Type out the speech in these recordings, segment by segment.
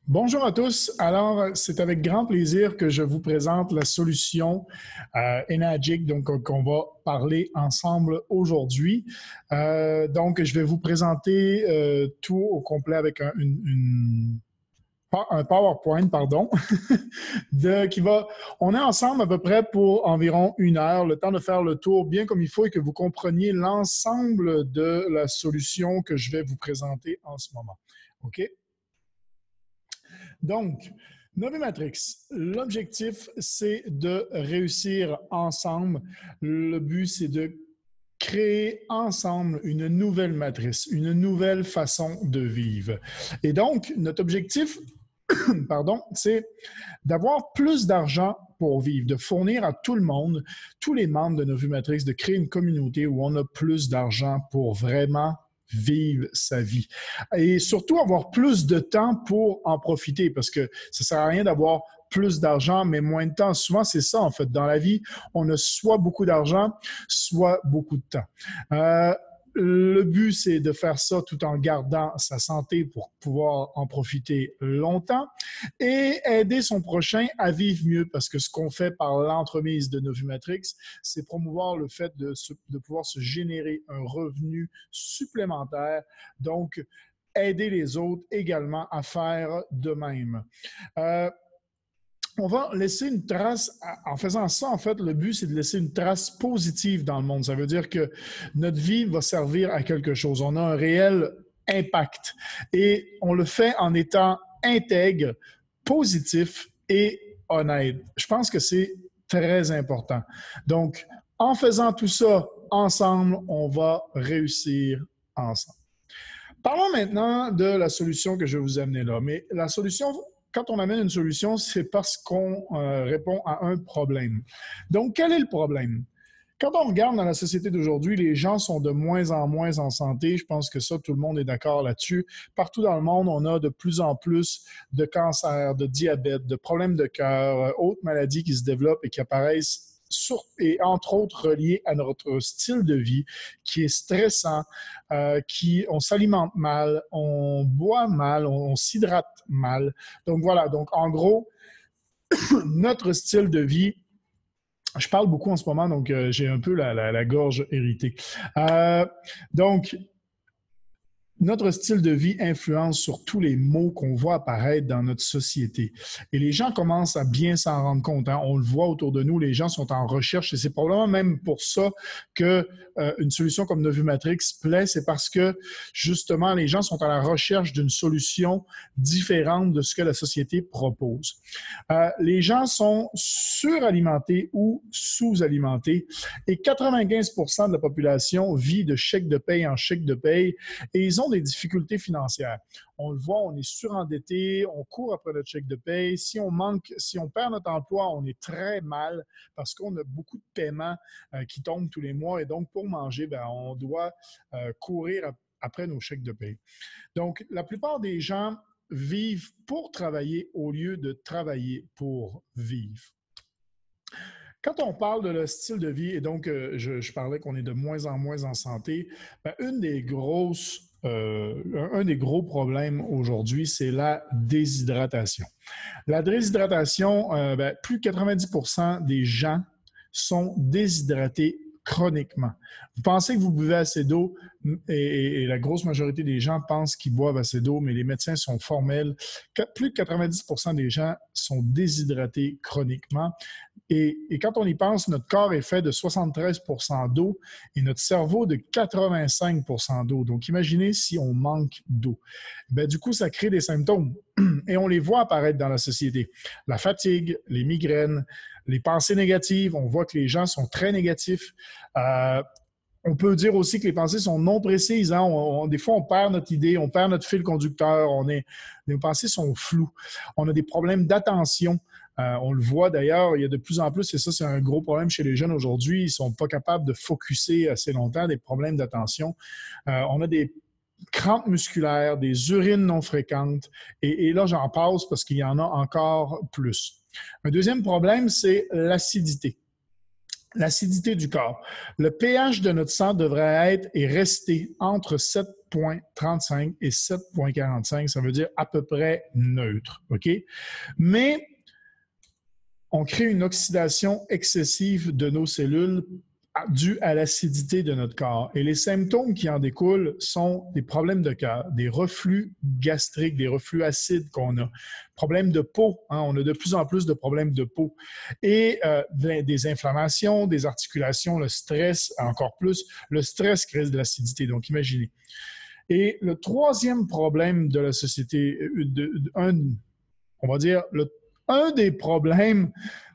Bonjour à tous. Alors, c'est avec grand plaisir que je vous présente la solution Enagic, donc qu'on va parler ensemble aujourd'hui. Donc, je vais vous présenter tout au complet avec un PowerPoint, pardon, on est ensemble à peu près pour environ 1 heure, le temps de faire le tour bien comme il faut et que vous compreniez l'ensemble de la solution que je vais vous présenter en ce moment. OK? Donc, Novimatrix, l'objectif, c'est de réussir ensemble. Le but, c'est de créer ensemble une nouvelle matrice, une nouvelle façon de vivre. Et donc, notre objectif, pardon, c'est d'avoir plus d'argent pour vivre, de fournir à tout le monde, tous les membres de Novimatrix, de créer une communauté où on a plus d'argent pour vraiment vivre sa vie. Et surtout avoir plus de temps pour en profiter, parce que ça ne sert à rien d'avoir plus d'argent, mais moins de temps. Souvent, c'est ça, en fait. Dans la vie, on a soit beaucoup d'argent, soit beaucoup de temps. Le but, c'est de faire ça tout en gardant sa santé pour pouvoir en profiter longtemps et aider son prochain à vivre mieux, parce que ce qu'on fait par l'entremise de Novimatrix, c'est promouvoir le fait de pouvoir se générer un revenu supplémentaire, donc aider les autres également à faire de même. On va laisser une trace, en faisant ça, en fait, le but, c'est de laisser une trace positive dans le monde. Ça veut dire que notre vie va servir à quelque chose. On a un réel impact et on le fait en étant intègre, positif et honnête. Je pense que c'est très important. Donc, en faisant tout ça ensemble, on va réussir ensemble. Parlons maintenant de la solution que je vais vous amener là. Mais la solution, quand on amène une solution, c'est parce qu'on répond à un problème. Donc, quel est le problème? Quand on regarde dans la société d'aujourd'hui, les gens sont de moins en moins en santé. Je pense que ça, tout le monde est d'accord là-dessus. Partout dans le monde, on a de plus en plus de cancers, de diabète, de problèmes de cœur, autres maladies qui se développent et qui apparaissent et entre autres reliés à notre style de vie qui est stressant, on s'alimente mal, on boit mal, on s'hydrate mal. Donc voilà, donc en gros, notre style de vie, je parle beaucoup en ce moment, donc j'ai un peu la gorge irritée. Donc, notre style de vie influence sur tous les maux qu'on voit apparaître dans notre société. Et les gens commencent à bien s'en rendre compte. Hein. On le voit autour de nous, les gens sont en recherche et c'est probablement même pour ça que une solution comme Novimatrix plaît, c'est parce que justement, les gens sont à la recherche d'une solution différente de ce que la société propose. Les gens sont suralimentés ou sous-alimentés et 95% de la population vit de chèque de paye en chèque de paye et ils ont des difficultés financières. On le voit, on est surendetté, on court après notre chèque de paye. Si on perd notre emploi, on est très mal parce qu'on a beaucoup de paiements qui tombent tous les mois et donc pour manger, on doit courir après nos chèques de paye. Donc, la plupart des gens vivent pour travailler au lieu de travailler pour vivre. Quand on parle de le style de vie, et donc je parlais qu'on est de moins en moins en santé, un des gros problèmes aujourd'hui, c'est la déshydratation. La déshydratation, plus de 90% des gens sont déshydratés chroniquement. Vous pensez que vous buvez assez d'eau et la grosse majorité des gens pensent qu'ils boivent assez d'eau, mais les médecins sont formels. Plus de 90% des gens sont déshydratés chroniquement. Et quand on y pense, notre corps est fait de 73% d'eau et notre cerveau de 85% d'eau. Donc, imaginez si on manque d'eau. Du coup, ça crée des symptômes et on les voit apparaître dans la société. La fatigue, les migraines, les pensées négatives. On voit que les gens sont très négatifs. On peut dire aussi que les pensées sont non précises. Hein? Des fois, on perd notre idée, on perd notre fil conducteur. Nos pensées sont floues. On a des problèmes d'attention. On le voit d'ailleurs, il y a de plus en plus, et ça, c'est un gros problème chez les jeunes aujourd'hui. Ils ne sont pas capables de focusser assez longtemps, des problèmes d'attention. On a des crampes musculaires, des urines non fréquentes. Et là, j'en passe parce qu'il y en a encore plus. Un deuxième problème, c'est l'acidité. L'acidité du corps. Le pH de notre sang devrait être et rester entre 7,35 et 7,45. Ça veut dire à peu près neutre. OK? Mais on crée une oxydation excessive de nos cellules due à l'acidité de notre corps. Et les symptômes qui en découlent sont des problèmes de cœur, des reflux gastriques, des reflux acides qu'on a, problèmes de peau, hein, on a de plus en plus de problèmes de peau, et des inflammations, des articulations, le stress, encore plus, le stress crée de l'acidité, donc imaginez. Et le troisième problème de la société, on va dire, un des problèmes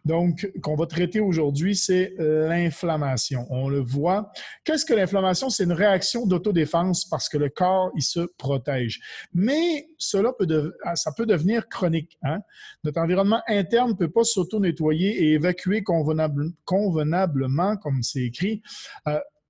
donc qu'on va traiter aujourd'hui, c'est l'inflammation. On le voit. Qu'est-ce que l'inflammation? C'est une réaction d'autodéfense parce que le corps, il se protège. Mais ça peut devenir chronique. Hein? Notre environnement interne ne peut pas s'auto-nettoyer et évacuer convenablement, comme c'est écrit,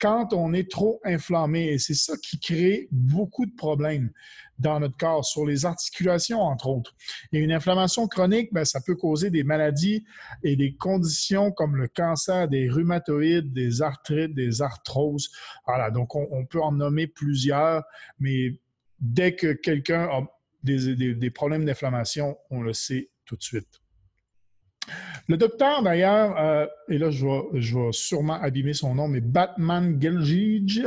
quand on est trop inflammé. Et c'est ça qui crée beaucoup de problèmes dans notre corps, sur les articulations, entre autres. Et une inflammation chronique, bien, ça peut causer des maladies et des conditions comme le cancer, des rhumatoïdes, des arthrites, des arthroses. Voilà, donc on peut en nommer plusieurs, mais dès que quelqu'un a des problèmes d'inflammation, on le sait tout de suite. Le docteur, d'ailleurs, et là, je vais sûrement abîmer son nom, mais Batman Gelgij.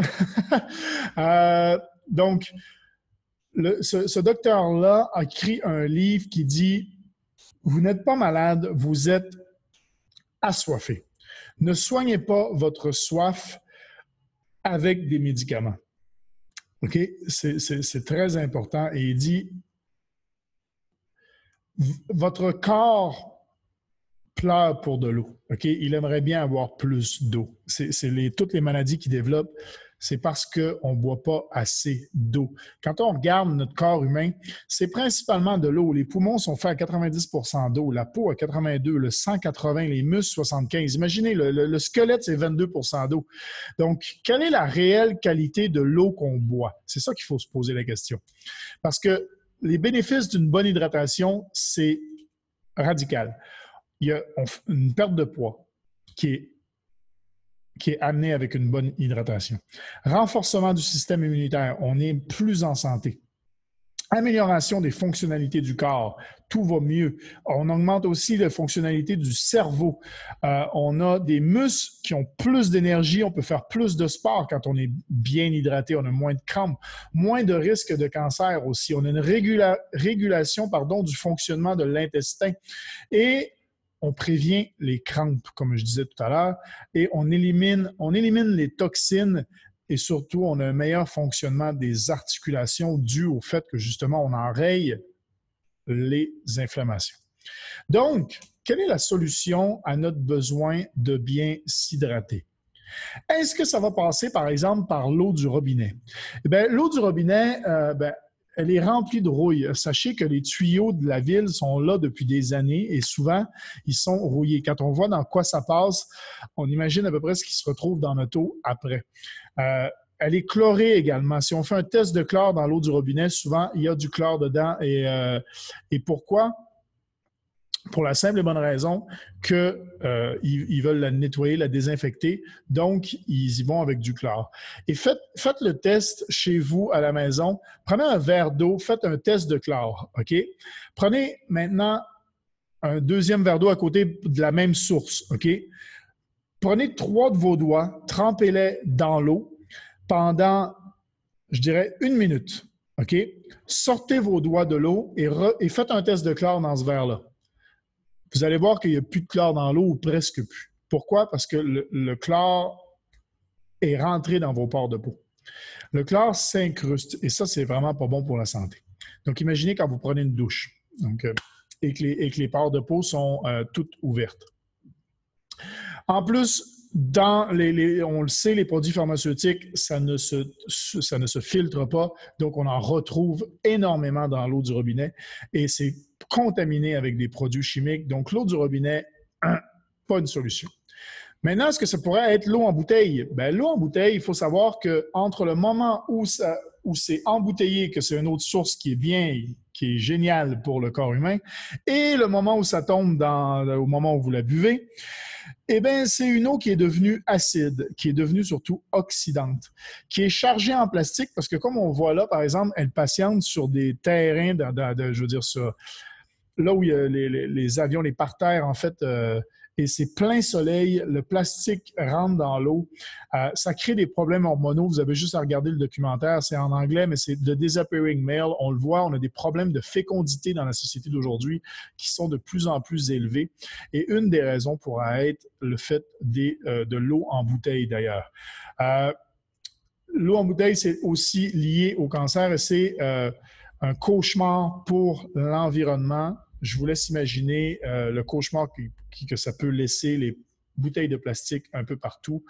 Donc, ce docteur-là a écrit un livre qui dit « Vous n'êtes pas malade, vous êtes assoiffé. Ne soignez pas votre soif avec des médicaments. » OK? C'est très important. Et il dit « Votre corps pleure pour de l'eau. OK? Il aimerait bien avoir plus d'eau. Toutes les maladies qu'il développe, c'est parce qu'on ne boit pas assez d'eau. Quand on regarde notre corps humain, c'est principalement de l'eau. Les poumons sont faits à 90 % d'eau, la peau à 82, le sang 80, les muscles 75. Imaginez, le squelette, c'est 22 % d'eau. Donc, quelle est la réelle qualité de l'eau qu'on boit? C'est ça qu'il faut se poser la question. Parce que les bénéfices d'une bonne hydratation, c'est radical. Il y a une perte de poids qui est amenée avec une bonne hydratation. Renforcement du système immunitaire, on est plus en santé. Amélioration des fonctionnalités du corps, tout va mieux. On augmente aussi les fonctionnalités du cerveau. On a des muscles qui ont plus d'énergie, on peut faire plus de sport quand on est bien hydraté, on a moins de crampes, moins de risques de cancer aussi. On a une régulation du fonctionnement de l'intestin et on prévient les crampes, comme je disais tout à l'heure, et on élimine les toxines et surtout, on a un meilleur fonctionnement des articulations dû au fait que, justement, on enraye les inflammations. Donc, quelle est la solution à notre besoin de bien s'hydrater? Est-ce que ça va passer, par exemple, par l'eau du robinet? Eh bien, l'eau du robinet, elle est remplie de rouille. Sachez que les tuyaux de la ville sont là depuis des années et souvent, ils sont rouillés. Quand on voit dans quoi ça passe, on imagine à peu près ce qui se retrouve dans notre eau après. Elle est chlorée également. Si on fait un test de chlore dans l'eau du robinet, souvent, il y a du chlore dedans. Et pourquoi? Pour la simple et bonne raison qu'ils veulent la nettoyer, la désinfecter. Donc, ils y vont avec du chlore. Et faites le test chez vous à la maison. Prenez un verre d'eau, faites un test de chlore. OK? Prenez maintenant un deuxième verre d'eau à côté de la même source. OK? Prenez 3 de vos doigts, trempez-les dans l'eau pendant, je dirais, 1 minute. OK? Sortez vos doigts de l'eau et faites un test de chlore dans ce verre-là. Vous allez voir qu'il n'y a plus de chlore dans l'eau ou presque plus. Pourquoi? Parce que le chlore est rentré dans vos pores de peau. Le chlore s'incruste et ça, c'est vraiment pas bon pour la santé. Donc, imaginez quand vous prenez une douche et que les pores de peau sont toutes ouvertes. En plus, on le sait, les produits pharmaceutiques, ça ne se filtre pas, donc on en retrouve énormément dans l'eau du robinet et c'est contaminé avec des produits chimiques. Donc, l'eau du robinet, pas une solution. Maintenant, est-ce que ça pourrait être l'eau en bouteille? Bien, l'eau en bouteille, il faut savoir qu'entre le moment où c'est embouteillé, que c'est une eau de source qui qui est géniale pour le corps humain, et le moment où ça tombe au moment où vous la buvez, eh bien, c'est une eau qui est devenue acide, qui est devenue surtout oxydante, qui est chargée en plastique parce que, comme on voit là, par exemple, elle patiente sur des terrains, je veux dire ça, là où il y a les avions, les parterres, en fait, et c'est plein soleil, le plastique rentre dans l'eau. Ça crée des problèmes hormonaux. Vous avez juste à regarder le documentaire, c'est en anglais, mais c'est The Disappearing Male. On le voit, on a des problèmes de fécondité dans la société d'aujourd'hui qui sont de plus en plus élevés. Et une des raisons pourrait être le fait de l'eau en bouteille, d'ailleurs. L'eau en bouteille, c'est aussi lié au cancer et c'est un cauchemar pour l'environnement. Je vous laisse imaginer le cauchemar que ça peut laisser les bouteilles de plastique un peu partout.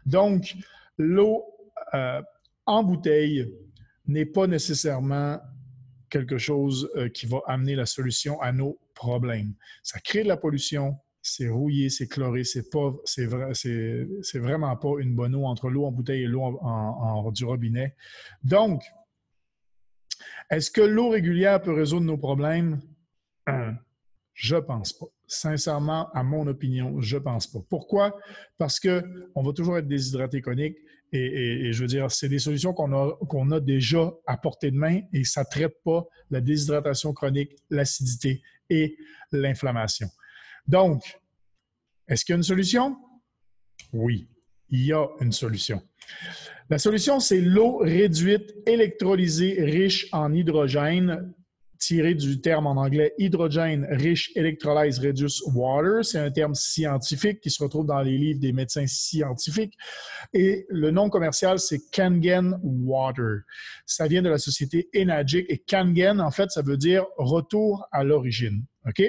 Donc, l'eau en bouteille n'est pas nécessairement quelque chose qui va amener la solution à nos problèmes. Ça crée de la pollution, c'est rouillé, c'est chloré, c'est vraiment pas une bonne eau entre l'eau en bouteille et l'eau du robinet. Donc, est-ce que l'eau régulière peut résoudre nos problèmes? Je pense pas. Sincèrement, à mon opinion, je pense pas. Pourquoi? Parce qu'on va toujours être déshydraté chronique et je veux dire, c'est des solutions qu'on a déjà à portée de main et ça ne traite pas la déshydratation chronique, l'acidité et l'inflammation. Donc, est-ce qu'il y a une solution? Oui, il y a une solution. La solution, c'est l'eau réduite électrolysée riche en hydrogène, tiré du terme en anglais Hydrogen Rich Electrolyzed Reduced Water. C'est un terme scientifique qui se retrouve dans les livres des médecins scientifiques. Et le nom commercial, c'est Kangen Water. Ça vient de la société Enagic. Et Kangen, en fait, ça veut dire retour à l'origine. OK?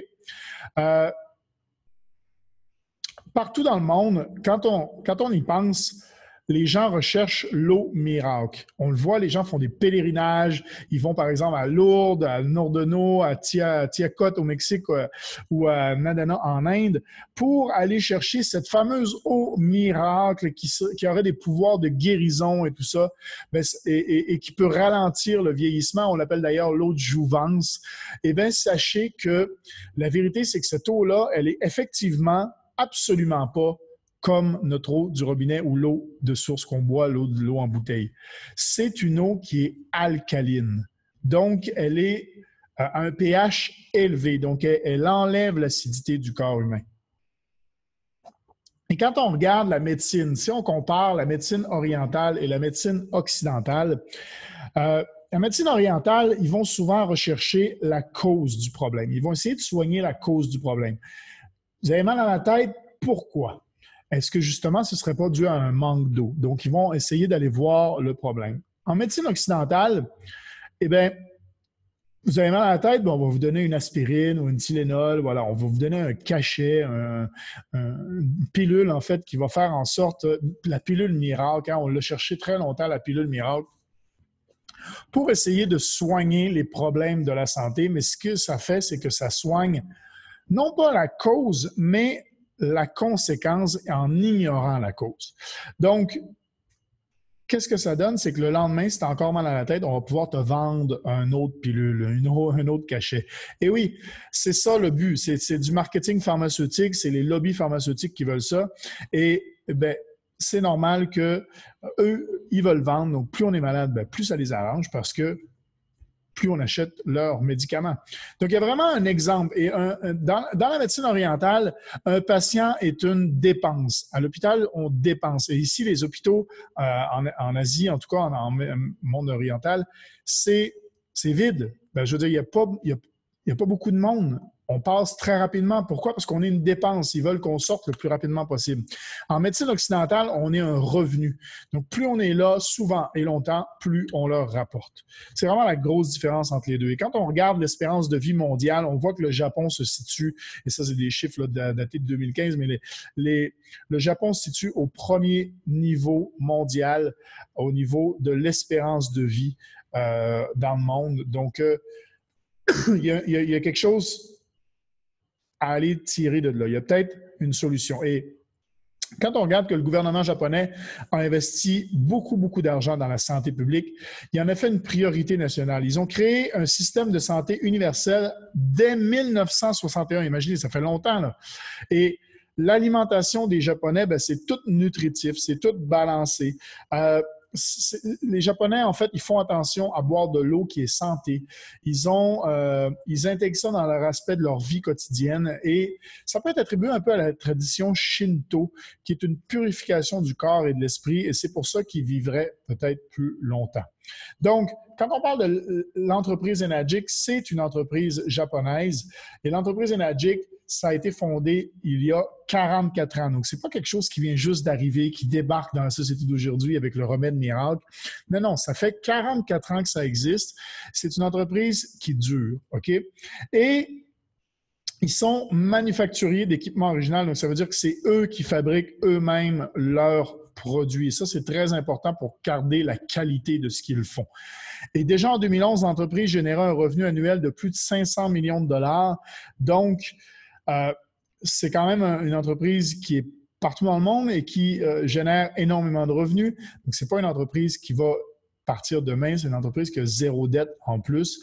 Partout dans le monde, quand on y pense, les gens recherchent l'eau miracle. On le voit, les gens font des pèlerinages. Ils vont, par exemple, à Lourdes, à Nordeno, à Tiacote au Mexique ou à Nadana en Inde pour aller chercher cette fameuse eau miracle qui aurait des pouvoirs de guérison et tout ça et qui peut ralentir le vieillissement. On l'appelle d'ailleurs l'eau de jouvence. Eh bien, sachez que la vérité, c'est que cette eau-là, elle est effectivement absolument pas comme notre eau du robinet ou l'eau de source qu'on boit, l'eau en bouteille. C'est une eau qui est alcaline. Donc, elle est à un pH élevé. Donc, elle enlève l'acidité du corps humain. Et quand on regarde la médecine, si on compare la médecine orientale et la médecine occidentale, la médecine orientale, ils vont souvent rechercher la cause du problème. Ils vont essayer de soigner la cause du problème. Vous avez mal à la tête, pourquoi? Est-ce que justement, ce ne serait pas dû à un manque d'eau? Donc, ils vont essayer d'aller voir le problème. En médecine occidentale, eh bien, vous avez mal à la tête, bon, on va vous donner une aspirine ou une Tylenol, voilà, on va vous donner un cachet, une pilule, en fait, qui va faire en sorte, la pilule miracle, hein, on l'a cherché très longtemps, la pilule miracle, pour essayer de soigner les problèmes de la santé, mais ce que ça fait, c'est que ça soigne non pas la cause, mais la conséquence en ignorant la cause. Donc, qu'est-ce que ça donne? C'est que le lendemain, si tu as encore mal à la tête, on va pouvoir te vendre un autre pilule, un autre cachet. Et oui, c'est ça le but. C'est du marketing pharmaceutique, c'est les lobbies pharmaceutiques qui veulent ça. Et bien, c'est normal qu'eux, ils veulent vendre. Donc, plus on est malade, bien, plus ça les arrange parce que plus on achète leurs médicaments. Donc, il y a vraiment un exemple. Et dans la médecine orientale, un patient est une dépense. À l'hôpital, on dépense. Et ici, les hôpitaux, en Asie, en tout cas en monde oriental, c'est vide. Ben, je veux dire, il y a pas beaucoup de monde. On passe très rapidement. Pourquoi? Parce qu'on est une dépense. Ils veulent qu'on sorte le plus rapidement possible. En médecine occidentale, on est un revenu. Donc, plus on est là souvent et longtemps, plus on leur rapporte. C'est vraiment la grosse différence entre les deux. Et quand on regarde l'espérance de vie mondiale, on voit que le Japon se situe, et ça, c'est des chiffres là, datés de 2015, mais le Japon se situe au premier niveau mondial, au niveau de l'espérance de vie dans le monde. Donc, il y a quelque chose à aller tirer de là. Il y a peut-être une solution. Et Quand on regarde que le gouvernement japonais a investi beaucoup, beaucoup d'argent dans la santé publique, il en a fait une priorité nationale. Ils ont créé un système de santé universel dès 1961. Imaginez, ça fait longtemps, là. Et l'alimentation des Japonais, ben, c'est tout nutritif, c'est tout balancé. Les Japonais, en fait, ils font attention à boire de l'eau qui est santé. Ils intègrent ça dans leur aspect de leur vie quotidienne et ça peut être attribué un peu à la tradition Shinto, qui est une purification du corps et de l'esprit, et c'est pour ça qu'ils vivraient peut-être plus longtemps. Donc, quand on parle de l'entreprise Enagic, c'est une entreprise japonaise et l'entreprise Enagic, ça a été fondé il y a 44 ans. Donc, ce n'est pas quelque chose qui vient juste d'arriver, qui débarque dans la société d'aujourd'hui avec le remède miracle. Mais non, ça fait 44 ans que ça existe. C'est une entreprise qui dure, OK? Et ils sont manufacturiers d'équipements originaux. Donc, ça veut dire que c'est eux qui fabriquent eux-mêmes leurs produits. Et ça, c'est très important pour garder la qualité de ce qu'ils font. Et déjà en 2011, l'entreprise générait un revenu annuel de plus de 500 millions de dollars. Donc, c'est quand même une entreprise qui est partout dans le monde et qui génère énormément de revenus. Donc, ce n'est pas une entreprise qui va partir demain, c'est une entreprise qui a zéro dette en plus.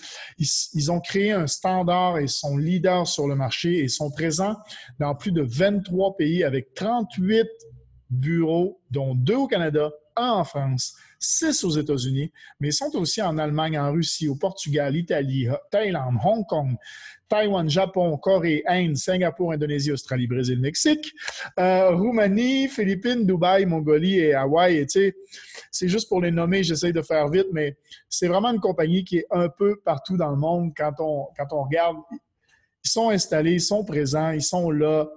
Ils ont créé un standard et sont leaders sur le marché et sont présents dans plus de 23 pays avec 38 bureaux, dont 2 au Canada, 1 en France, 6 aux États-Unis, mais ils sont aussi en Allemagne, en Russie, au Portugal, Italie, Thaïlande, Hong Kong, Taïwan, Japon, Corée, Inde, Singapour, Indonésie, Australie, Brésil, Mexique, Roumanie, Philippines, Dubaï, Mongolie et Hawaï. Et, tu sais, c'est juste pour les nommer, j'essaie de faire vite, mais c'est vraiment une compagnie qui est un peu partout dans le monde quand on regarde. Ils sont installés, ils sont présents, ils sont là,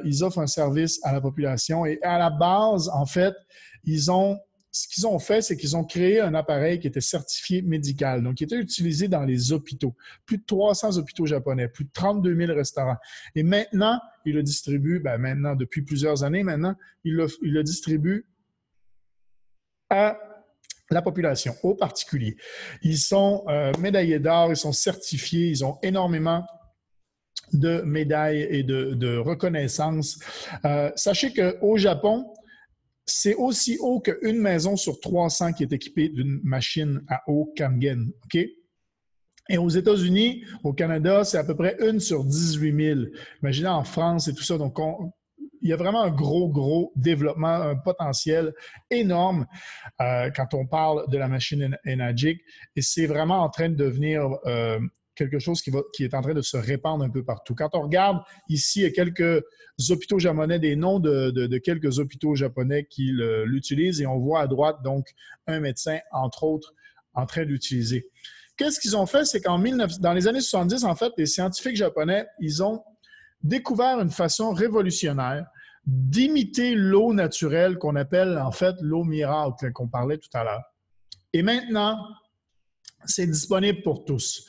ils offrent un service à la population. Et à la base, en fait, ce qu'ils ont fait, c'est qu'ils ont créé un appareil qui était certifié médical, donc qui était utilisé dans les hôpitaux. Plus de 300 hôpitaux japonais, plus de 32 000 restaurants. Et maintenant, ils le distribuent, maintenant, depuis plusieurs années maintenant, ils le distribuent à la population, aux particuliers. Ils sont médaillés d'or, ils sont certifiés, ils ont énormément de médailles et de reconnaissance. Sachez qu'au Japon, c'est aussi haut qu'une maison sur 300 qui est équipée d'une machine à eau Kangen. OK? Et aux États-Unis, au Canada, c'est à peu près 1 sur 18 000. Imaginez en France et tout ça. Donc, il y a vraiment un gros développement, un potentiel énorme quand on parle de la machine Enagic. Et c'est vraiment en train de devenir quelque chose qui est en train de se répandre un peu partout. Quand on regarde ici, il y a quelques hôpitaux japonais, des noms de quelques hôpitaux japonais qui l'utilisent et on voit à droite, donc, un médecin, entre autres, en train d'utiliser. Qu'est-ce qu'ils ont fait? C'est dans les années 70, en fait, les scientifiques japonais, ils ont découvert une façon révolutionnaire d'imiter l'eau naturelle qu'on appelle, en fait, l'eau miracle qu'on parlait tout à l'heure. Et maintenant, c'est disponible pour tous.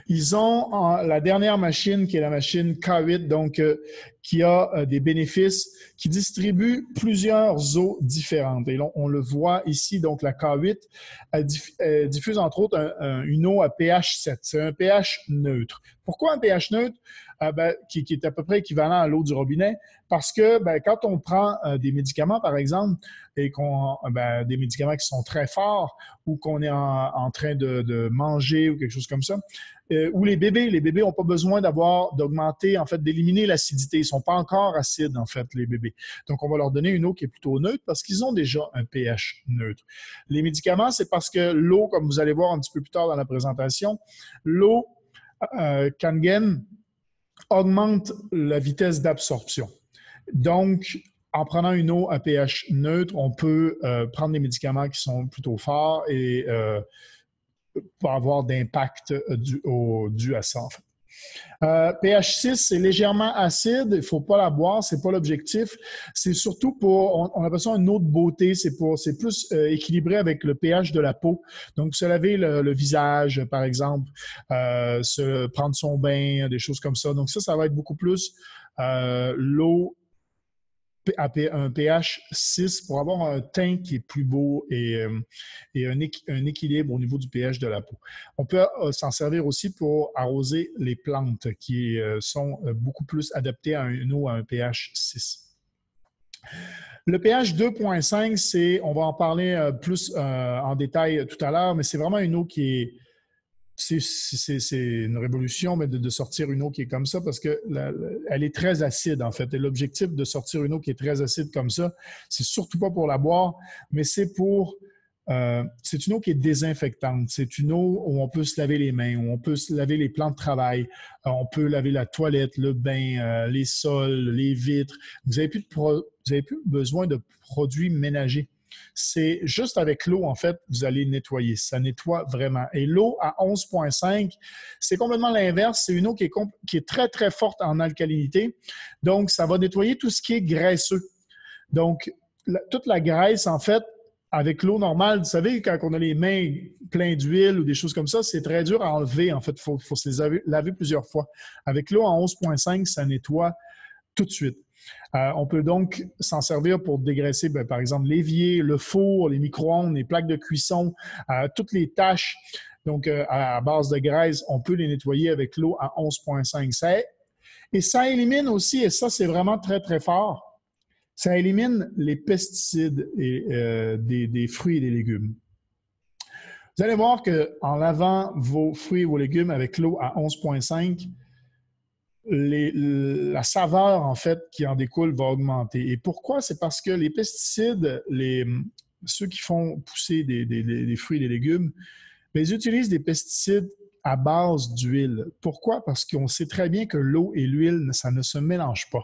Ils ont la dernière machine, qui est la machine K8, donc qui a des bénéfices, qui distribue plusieurs eaux différentes. Et on le voit ici, donc la K8 elle diffuse entre autres une eau à pH 7. C'est un pH neutre. Pourquoi un pH neutre? Qui est à peu près équivalent à l'eau du robinet? Parce que quand on prend des médicaments, par exemple, et des médicaments qui sont très forts ou qu'on est en train de manger ou quelque chose comme ça, ou les bébés n'ont pas besoin d'augmenter, en fait, d'éliminer l'acidité. Ils ne sont pas encore acides, en fait, les bébés. Donc, on va leur donner une eau qui est plutôt neutre parce qu'ils ont déjà un pH neutre. Les médicaments, c'est parce que l'eau, comme vous allez voir un petit peu plus tard dans la présentation, l'eau Kangen augmente la vitesse d'absorption. Donc, en prenant une eau à pH neutre, on peut prendre des médicaments qui sont plutôt forts et pas avoir d'impact dû à ça, en fait. pH 6, c'est légèrement acide, il ne faut pas la boire, ce n'est pas l'objectif. C'est surtout on appelle ça une eau de beauté, c'est plus équilibré avec le pH de la peau. Donc, se laver le visage, par exemple, prendre son bain, des choses comme ça. Donc, ça va être beaucoup plus l'eau à un pH 6 pour avoir un teint qui est plus beau et un équilibre au niveau du pH de la peau. On peut s'en servir aussi pour arroser les plantes qui sont beaucoup plus adaptées à une eau à un pH 6. Le pH 2,5, on va en parler plus en détail tout à l'heure, mais c'est vraiment une eau qui est, c'est une révolution mais de sortir une eau qui est comme ça parce qu'elle est très acide en fait. Et l'objectif de sortir une eau qui est très acide comme ça, c'est surtout pas pour la boire, mais c'est une eau qui est désinfectante. C'est une eau où on peut se laver les mains, où on peut se laver les plans de travail, on peut laver la toilette, le bain, les sols, les vitres. Vous n'avez plus besoin de produits ménagers. C'est juste avec l'eau, en fait, vous allez nettoyer. Ça nettoie vraiment. Et l'eau à 11,5, c'est complètement l'inverse. C'est une eau qui est très, très forte en alcalinité. Donc, ça va nettoyer tout ce qui est graisseux. Donc, toute la graisse, en fait, avec l'eau normale, vous savez, quand on a les mains pleines d'huile ou des choses comme ça, c'est très dur à enlever. En fait, il faut se les laver plusieurs fois. Avec l'eau à 11,5, ça nettoie tout de suite. On peut donc s'en servir pour dégraisser, par exemple, l'évier, le four, les micro-ondes, les plaques de cuisson, toutes les tâches. Donc, à base de graisse, on peut les nettoyer avec l'eau à 11,5. Et ça élimine aussi, et ça, c'est vraiment très, très fort, ça élimine les pesticides des fruits et des légumes. Vous allez voir qu'en lavant vos fruits et vos légumes avec l'eau à 11,5, la saveur, en fait, qui en découle va augmenter. Et pourquoi? C'est parce que les pesticides, ceux qui font pousser des fruits et des légumes, ils utilisent des pesticides à base d'huile. Pourquoi? Parce qu'on sait très bien que l'eau et l'huile, ça ne se mélange pas.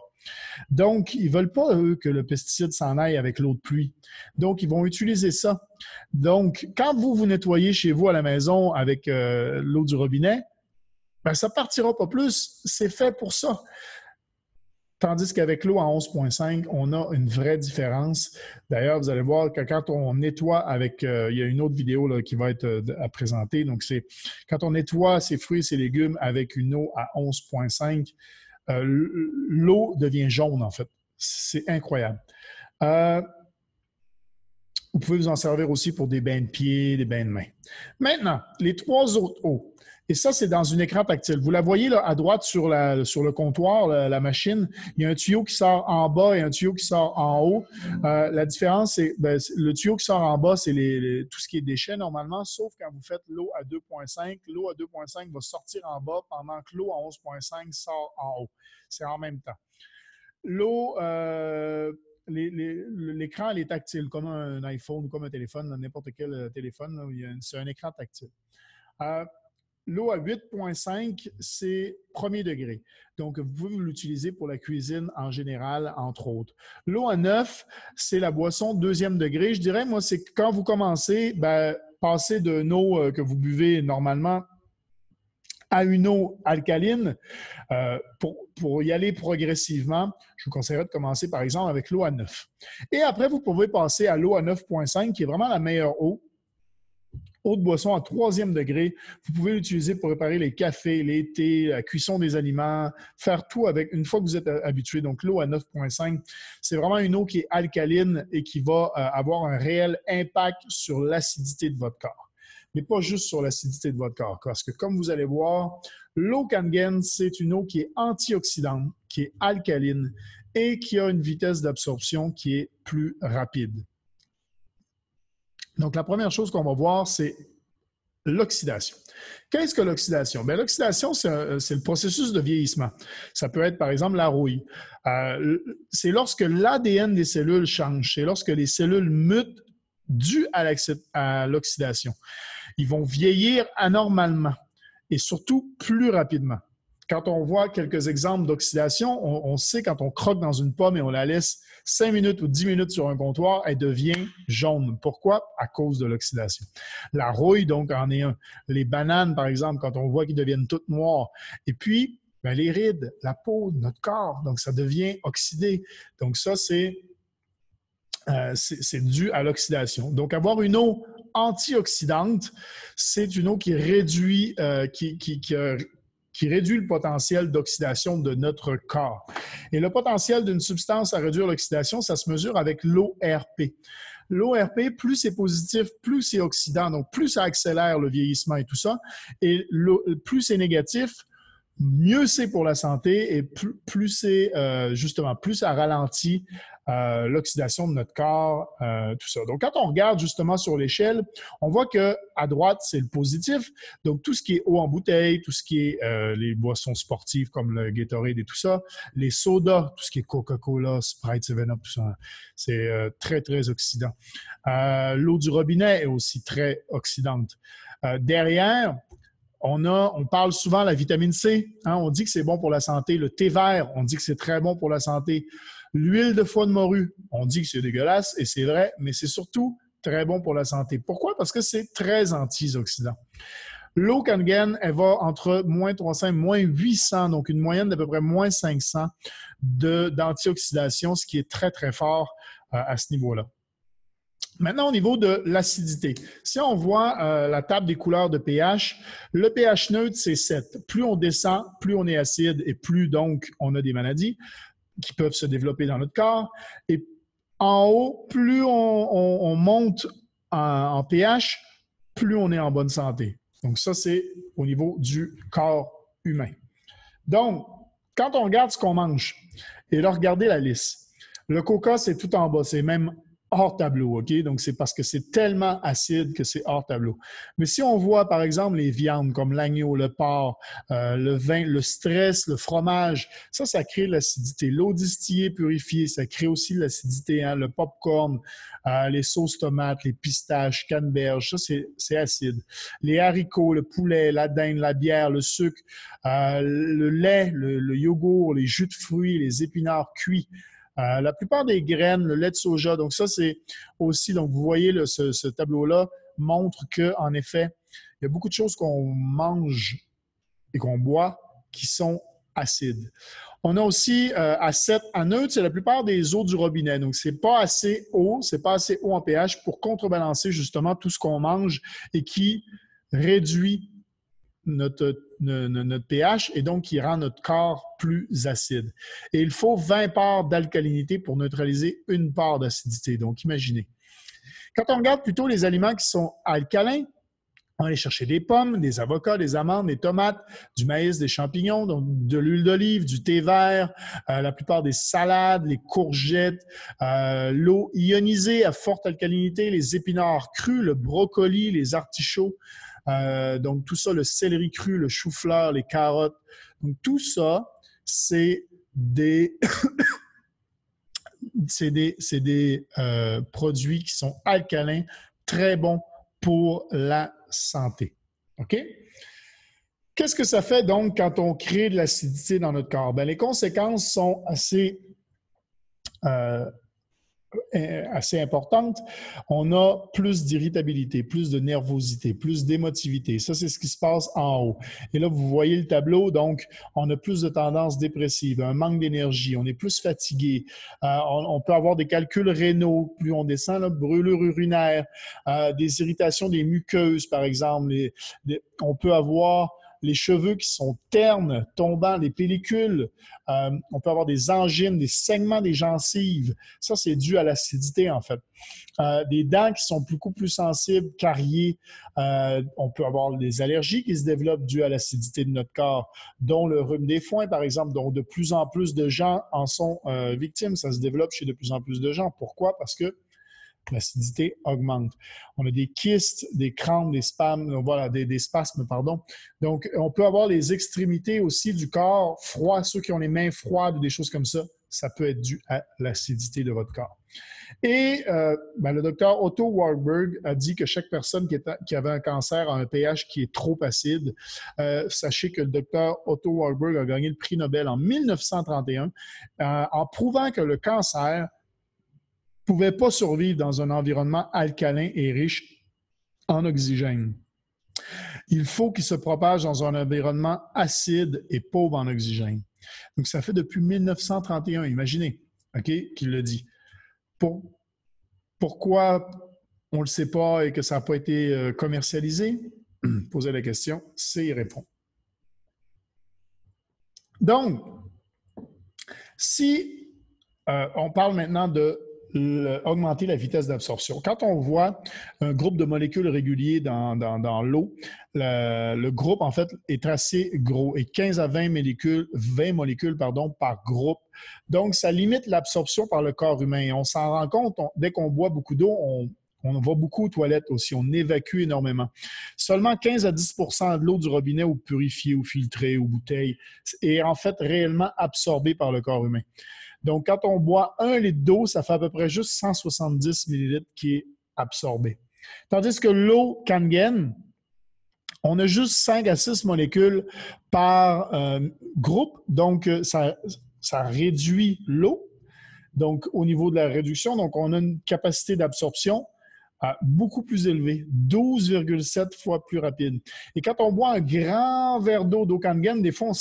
Donc, ils ne veulent pas, eux, que le pesticide s'en aille avec l'eau de pluie. Donc, ils vont utiliser ça. Donc, quand vous nettoyez chez vous à la maison avec l'eau du robinet, ça ne partira pas plus. C'est fait pour ça. Tandis qu'avec l'eau à 11,5, on a une vraie différence. D'ailleurs, vous allez voir que quand on nettoie avec... il y a une autre vidéo là, qui va être à présenter. Donc, c'est quand on nettoie ses fruits et ses légumes avec une eau à 11,5, l'eau devient jaune, en fait. C'est incroyable. Vous pouvez vous en servir aussi pour des bains de pieds, des bains de mains. Maintenant, les trois autres eaux. Et ça, c'est dans un écran tactile. Vous la voyez là, à droite sur le comptoir, la machine. Il y a un tuyau qui sort en bas et un tuyau qui sort en haut. La différence, c'est le tuyau qui sort en bas, c'est tout ce qui est déchets normalement, sauf quand vous faites l'eau à 2,5. L'eau à 2,5 va sortir en bas pendant que l'eau à 11,5 sort en haut. C'est en même temps. L'eau... l'écran, elle est tactile, comme un iPhone ou comme un téléphone, n'importe quel téléphone, c'est un écran tactile. L'eau à 8,5, c'est premier degré. Donc, vous pouvez l'utiliser pour la cuisine en général, entre autres. L'eau à 9, c'est la boisson deuxième degré. Je dirais, moi, c'est quand vous commencez, passer d'une eau que vous buvez normalement à une eau alcaline, pour y aller progressivement, je vous conseillerais de commencer, par exemple, avec l'eau à 9. Et après, vous pouvez passer à l'eau à 9,5, qui est vraiment la meilleure eau. Eau de boisson à troisième degré. Vous pouvez l'utiliser pour préparer les cafés, les thés, la cuisson des aliments, faire tout avec, une fois que vous êtes habitué. Donc, l'eau à 9,5, c'est vraiment une eau qui est alcaline et qui va avoir un réel impact sur l'acidité de votre corps. Mais pas juste sur l'acidité de votre corps. Parce que, comme vous allez voir, l'eau Kangen, c'est une eau qui est antioxydante, qui est alcaline et qui a une vitesse d'absorption qui est plus rapide. Donc, la première chose qu'on va voir, c'est l'oxydation. Qu'est-ce que l'oxydation? L'oxydation, c'est le processus de vieillissement. Ça peut être, par exemple, la rouille. C'est lorsque l'ADN des cellules change. C'est lorsque les cellules mutent dû à l'oxydation. Ils vont vieillir anormalement et surtout plus rapidement. Quand on voit quelques exemples d'oxydation, on sait quand on croque dans une pomme et on la laisse 5 minutes ou 10 minutes sur un comptoir, elle devient jaune. Pourquoi? À cause de l'oxydation. La rouille, donc, en est un. Les bananes, par exemple, quand on voit qu'ils deviennent toutes noires. Et puis, les rides, la peau, notre corps, donc ça devient oxydé. Donc ça, c'est dû à l'oxydation. Donc, avoir une eau antioxydante, c'est une eau qui réduit, qui réduit le potentiel d'oxydation de notre corps. Et le potentiel d'une substance à réduire l'oxydation, ça se mesure avec l'ORP. L'ORP, plus c'est positif, plus c'est oxydant, donc plus ça accélère le vieillissement et tout ça. Et plus c'est négatif, mieux c'est pour la santé et plus c'est justement, plus ça ralentit l'oxydation de notre corps, tout ça. Donc, quand on regarde justement sur l'échelle, on voit que à droite, c'est le positif. Donc, tout ce qui est eau en bouteille, tout ce qui est les boissons sportives comme le Gatorade et tout ça, les sodas, tout ce qui est Coca-Cola, Sprite, 7-Up, tout ça, c'est très, très oxydant. L'eau du robinet est aussi très oxydante. Derrière, on parle souvent de la vitamine C. Hein, on dit que c'est bon pour la santé. Le thé vert, on dit que c'est très bon pour la santé. L'huile de foie de morue, on dit que c'est dégueulasse, et c'est vrai, mais c'est surtout très bon pour la santé. Pourquoi? Parce que c'est très antioxydant. L'eau Kangen, elle va entre moins 300 et moins 800, donc une moyenne d'à peu près moins 500 d'antioxydation, ce qui est très, très fort à ce niveau-là. Maintenant, au niveau de l'acidité, si on voit la table des couleurs de pH, le pH neutre, c'est 7. Plus on descend, plus on est acide et plus donc on a des maladies qui peuvent se développer dans notre corps. Et en haut, plus on monte en pH, plus on est en bonne santé. Donc ça, c'est au niveau du corps humain. Donc, quand on regarde ce qu'on mange, et là, regardez la liste. Le coca, c'est tout en bas, c'est même hors tableau, OK? Donc, c'est parce que c'est tellement acide que c'est hors tableau. Mais si on voit, par exemple, les viandes comme l'agneau, le porc, le vin, le stress, le fromage, ça crée de l'acidité. L'eau distillée purifiée, ça crée aussi de l'acidité. Hein? Le popcorn, les sauces tomates, les pistaches, canneberges, ça, c'est acide. Les haricots, le poulet, la dinde, la bière, le sucre, le lait, le yogourt, les jus de fruits, les épinards cuits. La plupart des graines, le lait de soja, donc ça, c'est aussi, donc vous voyez, là, ce tableau-là montre qu'en effet, il y a beaucoup de choses qu'on mange et qu'on boit qui sont acides. On a aussi acide à neutre, c'est la plupart des eaux du robinet. Donc, c'est pas assez haut en pH pour contrebalancer justement tout ce qu'on mange et qui réduit notre pH et donc qui rend notre corps plus acide. Et il faut 20 parts d'alcalinité pour neutraliser une part d'acidité. Donc, imaginez. Quand on regarde plutôt les aliments qui sont alcalins, on va aller chercher des pommes, des avocats, des amandes, des tomates, du maïs, des champignons, donc de l'huile d'olive, du thé vert, la plupart des salades, les courgettes, l'eau ionisée à forte alcalinité, les épinards crus, le brocoli, les artichauts, donc tout ça, le céleri cru, le chou-fleur, les carottes. Donc tout ça, c'est des, produits qui sont alcalins, très bons pour la santé. OK? Qu'est-ce que ça fait donc quand on crée de l'acidité dans notre corps? Bien, les conséquences sont assez importante, on a plus d'irritabilité, plus de nervosité, plus d'émotivité. Ça, c'est ce qui se passe en haut. Et là, vous voyez le tableau, donc on a plus de tendances dépressives, un manque d'énergie, on est plus fatigué, on peut avoir des calculs rénaux, plus on descend, là, brûlure urinaire, des irritations des muqueuses, par exemple. On peut avoir les cheveux qui sont ternes, tombants, des pellicules. On peut avoir des angines, des saignements des gencives. Ça, c'est dû à l'acidité, en fait. Des dents qui sont beaucoup plus sensibles, cariées. On peut avoir des allergies qui se développent dues à l'acidité de notre corps, dont le rhume des foins, par exemple, dont de plus en plus de gens en sont victimes. Ça se développe chez de plus en plus de gens. Pourquoi? Parce que l'acidité augmente. On a des kystes, des crampes, des spasmes, voilà, des spasmes, pardon. Donc, on peut avoir les extrémités aussi du corps froid, ceux qui ont les mains froides ou des choses comme ça peut être dû à l'acidité de votre corps. Et le docteur Otto Warburg a dit que chaque personne qui avait un cancer a un pH qui est trop acide. Sachez que le docteur Otto Warburg a gagné le prix Nobel en 1931 en prouvant que le cancer ne pouvait pas survivre dans un environnement alcalin et riche en oxygène. Il faut qu'il se propage dans un environnement acide et pauvre en oxygène. Donc, ça fait depuis 1931, imaginez, OK, qu'il le dit. Pourquoi on ne le sait pas et que ça n'a pas été commercialisé? Posez la question, c'est y répondre. Donc, si on parle maintenant de augmenter la vitesse d'absorption. Quand on voit un groupe de molécules réguliers dans l'eau, le groupe, en fait, est assez gros et 15 à 20 molécules par groupe. Donc, ça limite l'absorption par le corps humain. Et on s'en rend compte, dès qu'on boit beaucoup d'eau, on va beaucoup aux toilettes aussi, on évacue énormément. Seulement 15 à 10 de l'eau du robinet, ou purifiée, ou filtrée, ou bouteille, est en fait réellement absorbée par le corps humain. Donc, quand on boit 1 litre d'eau, ça fait à peu près juste 170 millilitres qui est absorbé. Tandis que l'eau Kangen, on a juste 5 à 6 molécules par groupe, donc ça réduit l'eau. Donc, au niveau de la réduction, donc on a une capacité d'absorption beaucoup plus élevée, 12,7 fois plus rapide. Et quand on boit un grand verre d'eau Kangen, des fois,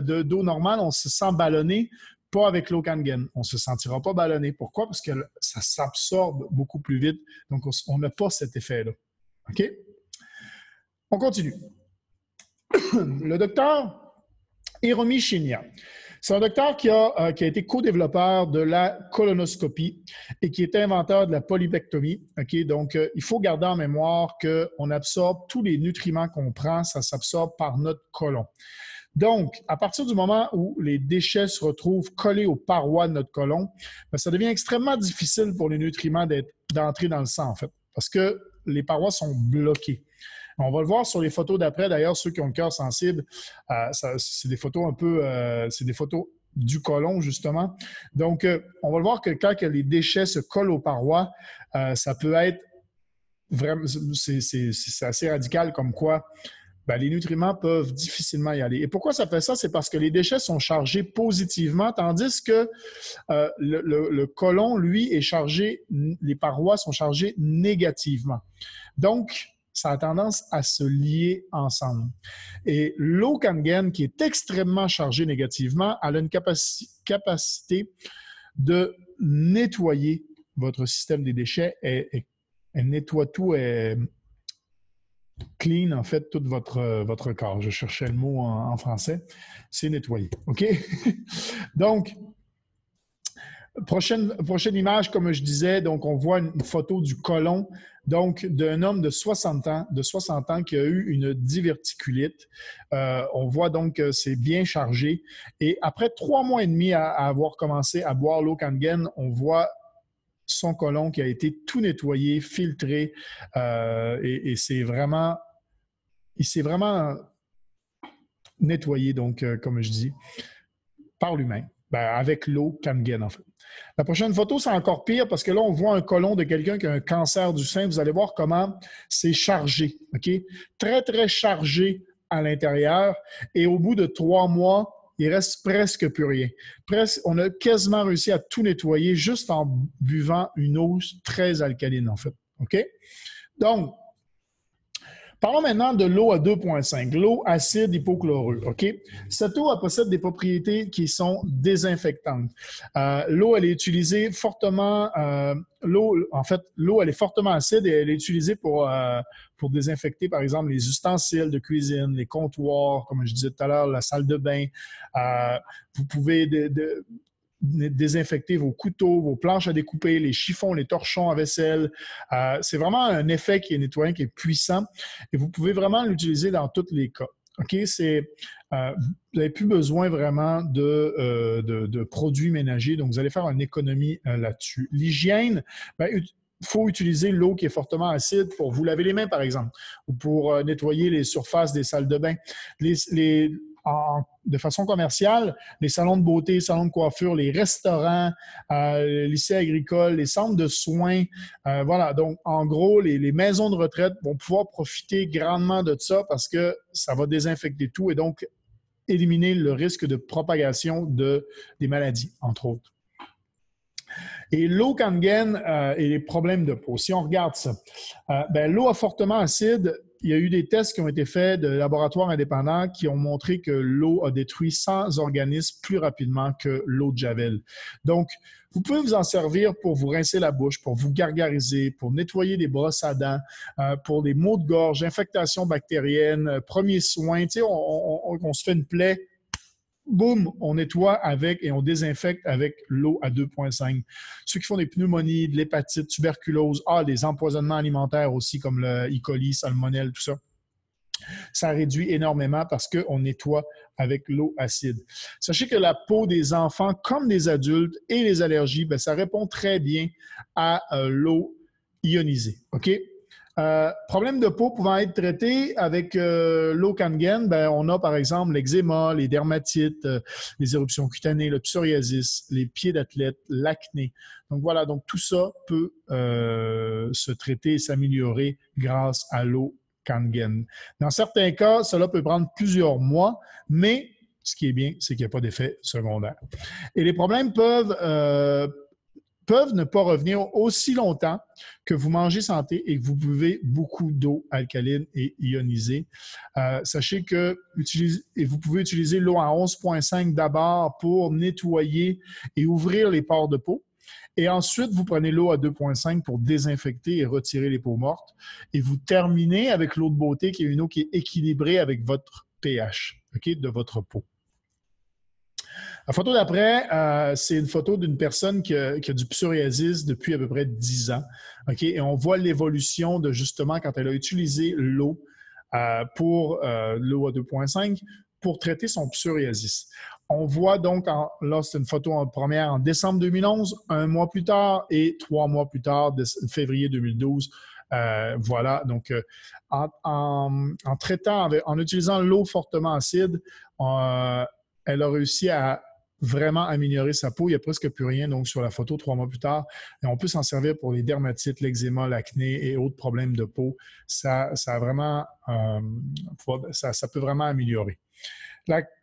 d'eau normale, on se sent ballonné, pas avec l'eau Kangen. On ne se sentira pas ballonné. Pourquoi? Parce que ça s'absorbe beaucoup plus vite. Donc, on n'a pas cet effet-là. OK? On continue. Le docteur Hiromi Shinya. C'est un docteur qui a été co-développeur de la colonoscopie et qui est inventeur de la polypectomie. Okay? Donc, il faut garder en mémoire qu'on absorbe tous les nutriments qu'on prend, ça s'absorbe par notre côlon. Donc, à partir du moment où les déchets se retrouvent collés aux parois de notre côlon, bien, ça devient extrêmement difficile pour les nutriments d'entrer dans le sang, en fait, parce que les parois sont bloquées. On va le voir sur les photos d'après. D'ailleurs, ceux qui ont le cœur sensible, c'est des photos un peu, c'est des photos du côlon, justement. Donc, on va le voir que quand les déchets se collent aux parois, ça peut être vraiment, c'est assez radical comme quoi les nutriments peuvent difficilement y aller. Et pourquoi ça fait ça? C'est parce que les déchets sont chargés positivement, tandis que le côlon, lui, est chargé, les parois sont chargées négativement. Donc, ça a tendance à se lier ensemble. Et l'eau Kangen, qui est extrêmement chargée négativement, elle a une capacité de nettoyer votre système des déchets. Elle nettoie tout, elle clean, en fait, tout votre corps. Je cherchais le mot en français. C'est nettoyer. OK? Donc, prochaine image, comme je disais, donc on voit une photo du côlon, donc d'un homme de 60 ans qui a eu une diverticulite. On voit donc que c'est bien chargé. Et après 3 mois et demi à avoir commencé à boire l'eau Kangen, on voit son côlon qui a été tout nettoyé, filtré, et c'est vraiment, il s'est vraiment nettoyé, donc, comme je dis, par l'humain, avec l'eau Kangen, en fait. La prochaine photo, c'est encore pire parce que là, on voit un côlon de quelqu'un qui a un cancer du sein. Vous allez voir comment c'est chargé, OK? Très, très chargé à l'intérieur. Et au bout de 3 mois, il reste presque plus rien. On a quasiment réussi à tout nettoyer juste en buvant une eau très alcaline, en fait. OK? Donc, parlons maintenant de l'eau à 2,5, l'eau acide hypochloreux. OK? Cette eau elle possède des propriétés qui sont désinfectantes. L'eau, elle est utilisée fortement. L'eau, elle est fortement acide et elle est utilisée pour désinfecter, par exemple, les ustensiles de cuisine, les comptoirs, comme je disais tout à l'heure, la salle de bain. Vous pouvez désinfecter vos couteaux, vos planches à découper, les chiffons, les torchons à vaisselle. C'est vraiment un effet qui est nettoyant, qui est puissant et vous pouvez vraiment l'utiliser dans tous les cas. OK? Vous n'avez plus besoin vraiment de produits ménagers, donc vous allez faire une économie là-dessus. L'hygiène, il faut utiliser l'eau qui est fortement acide pour vous laver les mains, par exemple, ou pour nettoyer les surfaces des salles de bain. De façon commerciale, les salons de beauté, les salons de coiffure, les restaurants, les lycées agricoles, les centres de soins. Voilà, donc en gros, les maisons de retraite vont pouvoir profiter grandement de ça parce que ça va désinfecter tout et donc éliminer le risque de propagation des maladies, entre autres. Et l'eau Kangen et les problèmes de peau. Si on regarde ça, l'eau fortement acide, il y a eu des tests qui ont été faits de laboratoires indépendants qui ont montré que l'eau a détruit 100 organismes plus rapidement que l'eau de Javel. Donc, vous pouvez vous en servir pour vous rincer la bouche, pour vous gargariser, pour nettoyer des brosses à dents, pour des maux de gorge, infectations bactériennes, premiers soins. Tu sais, on se fait une plaie. boum, on nettoie avec et on désinfecte avec l'eau à 2,5. Ceux qui font des pneumonies, de l'hépatite, tuberculose, des empoisonnements alimentaires aussi comme le E. coli, salmonelle, tout ça. Ça réduit énormément parce qu'on nettoie avec l'eau acide. Sachez que la peau des enfants, comme des adultes et les allergies, bien, ça répond très bien à l'eau ionisée. OK? Problème de peau pouvant être traité avec l'eau Kangen, ben, on a par exemple l'eczéma, les dermatites, les éruptions cutanées, le psoriasis, les pieds d'athlète, l'acné. Donc voilà, donc tout ça peut se traiter et s'améliorer grâce à l'eau Kangen. Dans certains cas, cela peut prendre plusieurs mois, mais ce qui est bien, c'est qu'il n'y a pas d'effet secondaire. Et les problèmes peuvent ne pas revenir aussi longtemps que vous mangez santé et que vous buvez beaucoup d'eau alcaline et ionisée. Sachez que vous pouvez utiliser l'eau à 11,5 d'abord pour nettoyer et ouvrir les pores de peau. Et ensuite, vous prenez l'eau à 2,5 pour désinfecter et retirer les peaux mortes. Et vous terminez avec l'eau de beauté, qui est une eau qui est équilibrée avec votre pH, okay, de votre peau. La photo d'après, c'est une photo d'une personne qui a du psoriasis depuis à peu près 10 ans. Okay? Et on voit l'évolution de justement quand elle a utilisé l'eau pour l'eau à 2,5 pour traiter son psoriasis. On voit donc, là c'est une photo en première en décembre 2011, un mois plus tard et 3 mois plus tard, février 2012. Voilà, donc en traitant, en utilisant l'eau fortement acide, elle a réussi à vraiment améliorer sa peau. Il n'y a presque plus rien donc sur la photo 3 mois plus tard. Et on peut s'en servir pour les dermatites, l'eczéma, l'acné et autres problèmes de peau. Ça peut vraiment améliorer.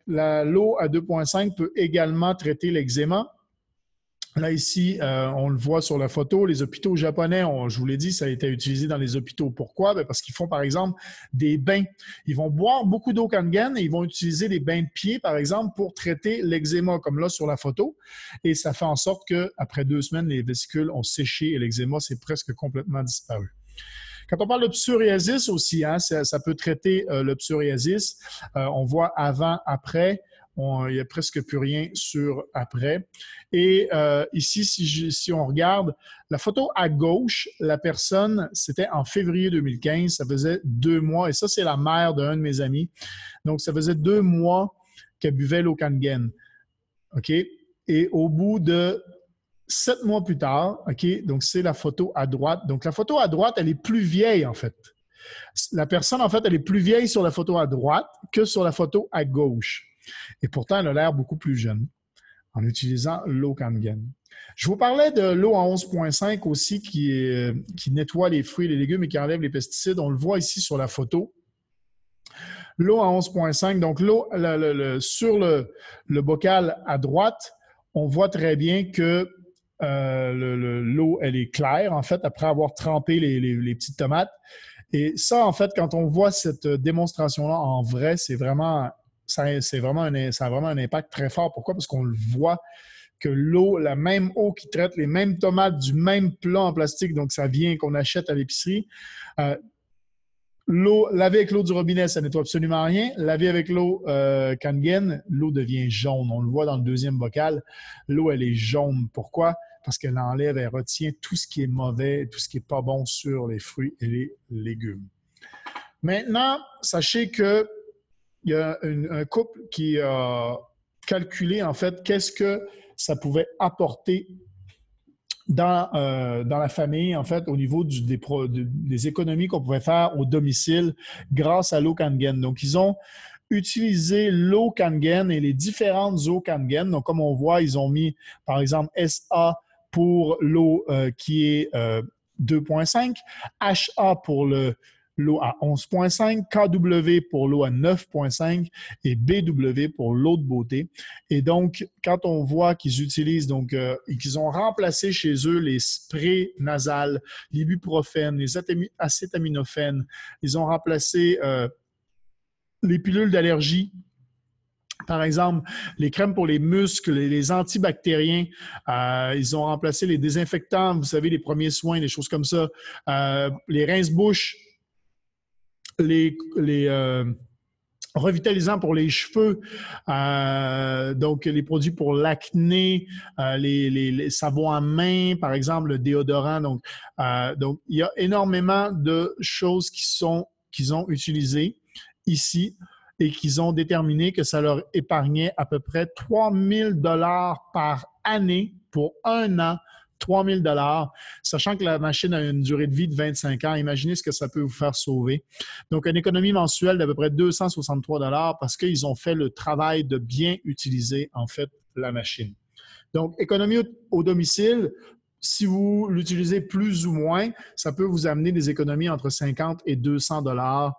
L'eau à 2,5 peut également traiter l'eczéma. Là, ici, on le voit sur la photo, les hôpitaux japonais, je vous l'ai dit, ça a été utilisé dans les hôpitaux. Pourquoi? Bien parce qu'ils font, par exemple, des bains. Ils vont boire beaucoup d'eau Kangen et ils vont utiliser des bains de pieds, par exemple, pour traiter l'eczéma, comme là sur la photo. Et ça fait en sorte qu'après 2 semaines, les vésicules ont séché et l'eczéma, c'est presque complètement disparu. Quand on parle de psoriasis aussi, ça peut traiter le psoriasis. On voit avant, après. Il n'y a presque plus rien sur après. Et ici, si on regarde, la photo à gauche, la personne, c'était en février 2015, ça faisait 2 mois, et ça, c'est la mère d'un de mes amis. Donc, ça faisait 2 mois qu'elle buvait l'eau Kangen. OK? Et au bout de 7 mois plus tard, OK, donc c'est la photo à droite. Donc, la photo à droite, elle est plus vieille, en fait. La personne, en fait, elle est plus vieille sur la photo à droite que sur la photo à gauche. Et pourtant, elle a l'air beaucoup plus jeune en utilisant l'eau Kangen. Je vous parlais de l'eau à 11,5 aussi qui nettoie les fruits et les légumes et qui enlève les pesticides. On le voit ici sur la photo. L'eau à 11,5, donc l'eau sur le bocal à droite, on voit très bien que l'eau, elle est claire, en fait, après avoir trempé les petites tomates. Et ça, en fait, quand on voit cette démonstration-là en vrai, ça a vraiment un impact très fort. Pourquoi? Parce qu'on le voit que l'eau, la même eau qui traite les mêmes tomates du même plat en plastique, donc ça vient qu'on achète à l'épicerie. Laver avec l'eau du robinet, ça nettoie absolument rien. Laver avec l'eau Kangen, l'eau devient jaune. On le voit dans le deuxième bocal. L'eau, elle est jaune. Pourquoi? Parce qu'elle enlève, elle retient tout ce qui est mauvais, tout ce qui n'est pas bon sur les fruits et les légumes. Maintenant, sachez que il y a un couple qui a calculé, en fait, qu'est-ce que ça pouvait apporter dans la famille, en fait, au niveau des économies qu'on pouvait faire au domicile grâce à l'eau Kangen. Donc, ils ont utilisé l'eau Kangen et les différentes eaux Kangen. Donc, comme on voit, ils ont mis, par exemple, SA pour l'eau qui est 2,5, HA pour l'eau à 11,5, KW pour l'eau à 9,5 et BW pour l'eau de beauté. Et donc, quand on voit qu'ils utilisent, et qu'ils ont remplacé chez eux les sprays nasales, l'ibuprofène, les acétaminophènes, ils ont remplacé les pilules d'allergie. Par exemple, les crèmes pour les muscles, les antibactériens, ils ont remplacé les désinfectants, vous savez, les premiers soins, des choses comme ça, les rince-bouches, les revitalisant pour les cheveux, donc les produits pour l'acné, les savons à main, par exemple, le déodorant. Donc il y a énormément de choses qu'ils ont utilisées ici et qu'ils ont déterminé que ça leur épargnait à peu près 3 000 $ par année pour un an. 3 000 $, sachant que la machine a une durée de vie de 25 ans. Imaginez ce que ça peut vous faire sauver. Donc, une économie mensuelle d'à peu près 263 $ parce qu'ils ont fait le travail de bien utiliser, en fait, la machine. Donc, économie au domicile, si vous l'utilisez plus ou moins, ça peut vous amener des économies entre 50 et 200 $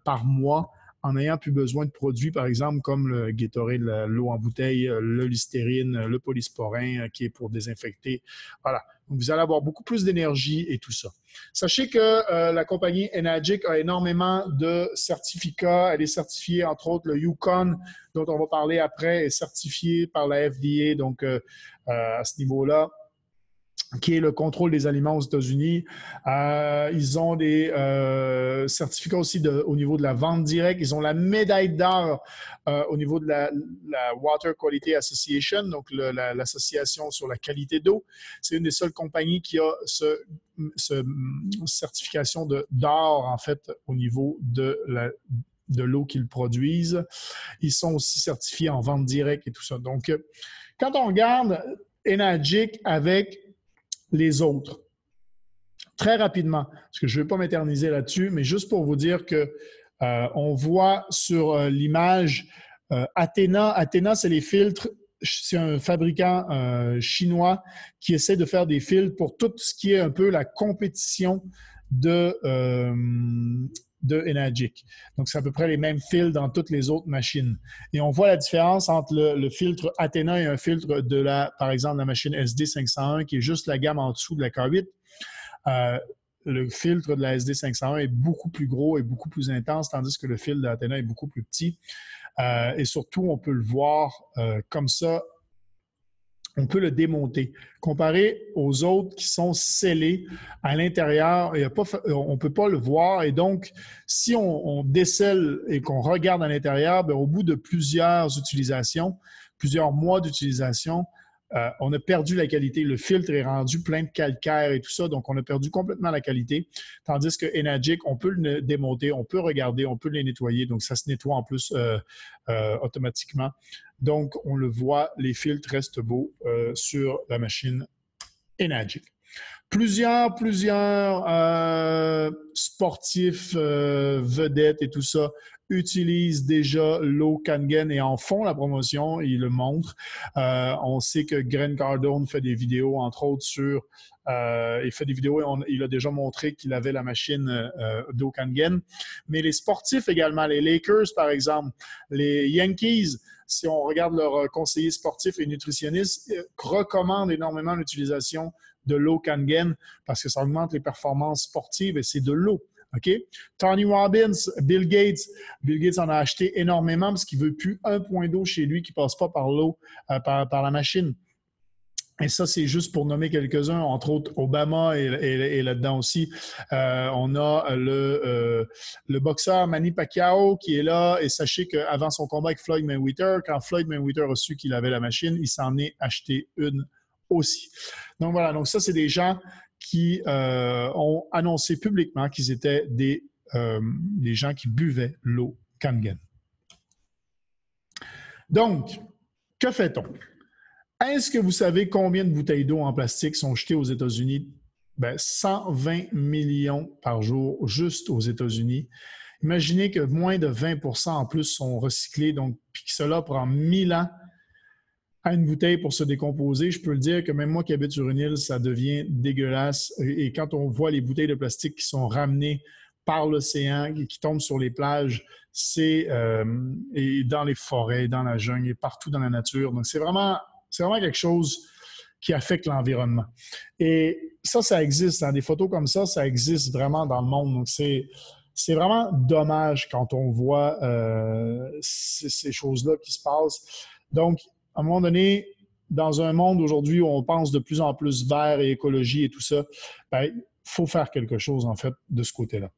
par mois en n'ayant plus besoin de produits, par exemple, comme le Gatorade, l'eau en bouteille, le Listerine, le polysporin qui est pour désinfecter. Voilà. Donc, vous allez avoir beaucoup plus d'énergie et tout ça. Sachez que la compagnie Enagic a énormément de certificats. Elle est certifiée, entre autres, le Yukon, dont on va parler après, est certifié par la FDA. Donc, à ce niveau-là, qui est le contrôle des aliments aux États-Unis. Ils ont des certificats aussi au niveau de la vente directe. Ils ont la médaille d'or au niveau de la Water Quality Association, donc l'association sur la qualité d'eau. C'est une des seules compagnies qui a cette certification d'or, en fait, au niveau de l'eau qu'ils produisent. Ils sont aussi certifiés en vente directe et tout ça. Donc, quand on regarde Enagic avec les autres, très rapidement, parce que je ne vais pas m'éterniser là-dessus, mais juste pour vous dire que on voit sur l'image Athena. Athena, c'est les filtres. C'est un fabricant chinois qui essaie de faire des filtres pour tout ce qui est un peu la compétition de Enagic. Donc, c'est à peu près les mêmes fils dans toutes les autres machines. Et on voit la différence entre le filtre Athena et un filtre de par exemple, la machine SD501, qui est juste la gamme en dessous de la K8. Le filtre de la SD501 est beaucoup plus gros et beaucoup plus intense, tandis que le filtre d'Athena est beaucoup plus petit. Et surtout, on peut le voir comme ça. On peut le démonter. Comparé aux autres qui sont scellés à l'intérieur, on ne peut pas le voir. Et donc, si on décèle et qu'on regarde à l'intérieur, au bout de plusieurs utilisations, plusieurs mois d'utilisation, on a perdu la qualité. Le filtre est rendu plein de calcaire et tout ça, donc on a perdu complètement la qualité. Tandis que Enagic, on peut le démonter, on peut regarder, on peut les nettoyer. Donc, ça se nettoie en plus automatiquement. Donc, on le voit, les filtres restent beaux sur la machine Enagic. Plusieurs sportifs, vedettes et tout ça utilisent déjà l'eau Kangen et en font la promotion, ils le montrent. On sait que Grant Cardone fait des vidéos, entre autres, il fait des vidéos et il a déjà montré qu'il avait la machine d'eau Kangen. Mais les sportifs également, les Lakers par exemple, les Yankees, si on regarde leurs conseillers sportifs et nutritionnistes, recommandent énormément l'utilisation de l'eau Kangen parce que ça augmente les performances sportives et c'est de l'eau. OK? Tony Robbins, Bill Gates en a acheté énormément parce qu'il ne veut plus un point d'eau chez lui qui ne passe pas par l'eau, par la machine. Et ça, c'est juste pour nommer quelques-uns, entre autres Obama est là-dedans aussi. On a le boxeur Manny Pacquiao qui est là. Et sachez qu'avant son combat avec Floyd Mayweather, quand Floyd Mayweather a su qu'il avait la machine, il s'en est acheté une aussi. Donc voilà, donc ça, c'est des gens qui ont annoncé publiquement qu'ils étaient des gens qui buvaient l'eau Kangen. Donc, que fait-on? Est-ce que vous savez combien de bouteilles d'eau en plastique sont jetées aux États-Unis? 120 millions par jour, juste aux États-Unis. Imaginez que moins de 20% en plus sont recyclés, donc, puis que cela prend 1000 ans à une bouteille pour se décomposer. Je peux le dire que même moi qui habite sur une île, ça devient dégueulasse. Et quand on voit les bouteilles de plastique qui sont ramenées par l'océan, qui tombent sur les plages, et dans les forêts, dans la jungle, et partout dans la nature. Donc, c'est vraiment quelque chose qui affecte l'environnement. Et ça existe. Des photos comme ça existe vraiment dans le monde. Donc, c'est vraiment dommage quand on voit ces choses-là qui se passent. Donc, à un moment donné, dans un monde aujourd'hui où on pense de plus en plus vert et écologie et tout ça, faut faire quelque chose, en fait, de ce côté-là.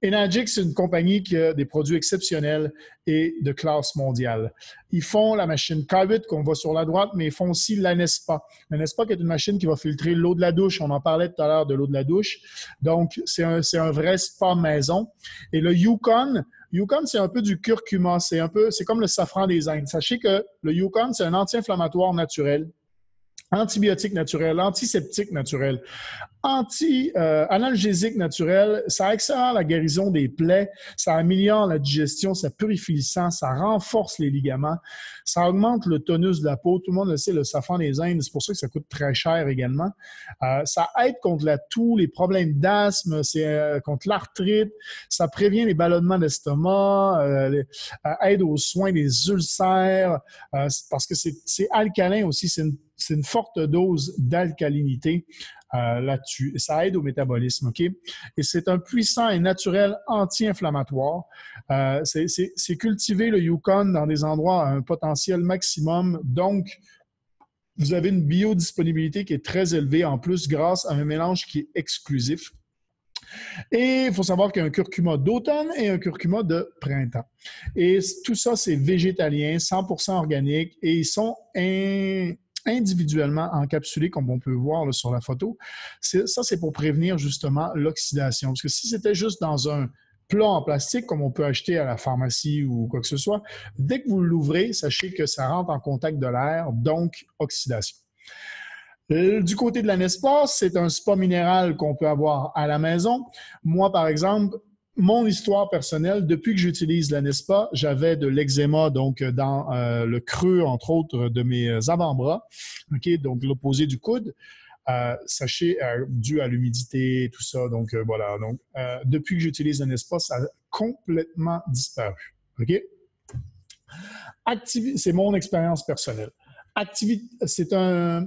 Enagic, c'est une compagnie qui a des produits exceptionnels et de classe mondiale. Ils font la machine Carbit qu'on voit sur la droite, mais ils font aussi l'Anespa. L'Anespa qui est une machine qui va filtrer l'eau de la douche. On en parlait tout à l'heure de l'eau de la douche. Donc, c'est un vrai spa maison. Et le Yukon, c'est un peu du curcuma. C'est comme le safran des Indes. Sachez que le Yukon, c'est un anti-inflammatoire naturel, antibiotique naturel, antiseptique naturel, analgésique naturel. Ça accélère la guérison des plaies, ça améliore la digestion, ça purifie le sang, ça renforce les ligaments, ça augmente le tonus de la peau. Tout le monde le sait, le safran des Indes, c'est pour ça que ça coûte très cher également. Ça aide contre la toux, les problèmes d'asthme, contre l'arthrite, ça prévient les ballonnements d'estomac, aide aux soins des ulcères, parce que c'est alcalin aussi, c'est une forte dose d'alcalinité là-dessus. Et ça aide au métabolisme, OK? Et c'est un puissant et naturel anti-inflammatoire. C'est cultiver le Yukon dans des endroits à un potentiel maximum. Donc, vous avez une biodisponibilité qui est très élevée en plus grâce à un mélange qui est exclusif. Et il faut savoir qu'il y a un curcuma d'automne et un curcuma de printemps. Et tout ça, c'est végétalien, 100% organique et ils sont individuellement encapsulés, comme on peut voir là, sur la photo. Ça, c'est pour prévenir justement l'oxydation. Parce que si c'était juste dans un plat en plastique, comme on peut acheter à la pharmacie ou quoi que ce soit, dès que vous l'ouvrez, sachez que ça rentre en contact de l'air, donc oxydation. Du côté de l'Anespa, c'est un spa minéral qu'on peut avoir à la maison. Moi, par exemple, mon histoire personnelle, depuis que j'utilise l'Anespa, j'avais de l'eczéma donc dans le creux, entre autres, de mes avant-bras, okay, donc l'opposé du coude. Sachez, dû à l'humidité, tout ça. Donc, voilà. Donc, depuis que j'utilise l'Anespa, ça a complètement disparu. OK? C'est mon expérience personnelle. C'est un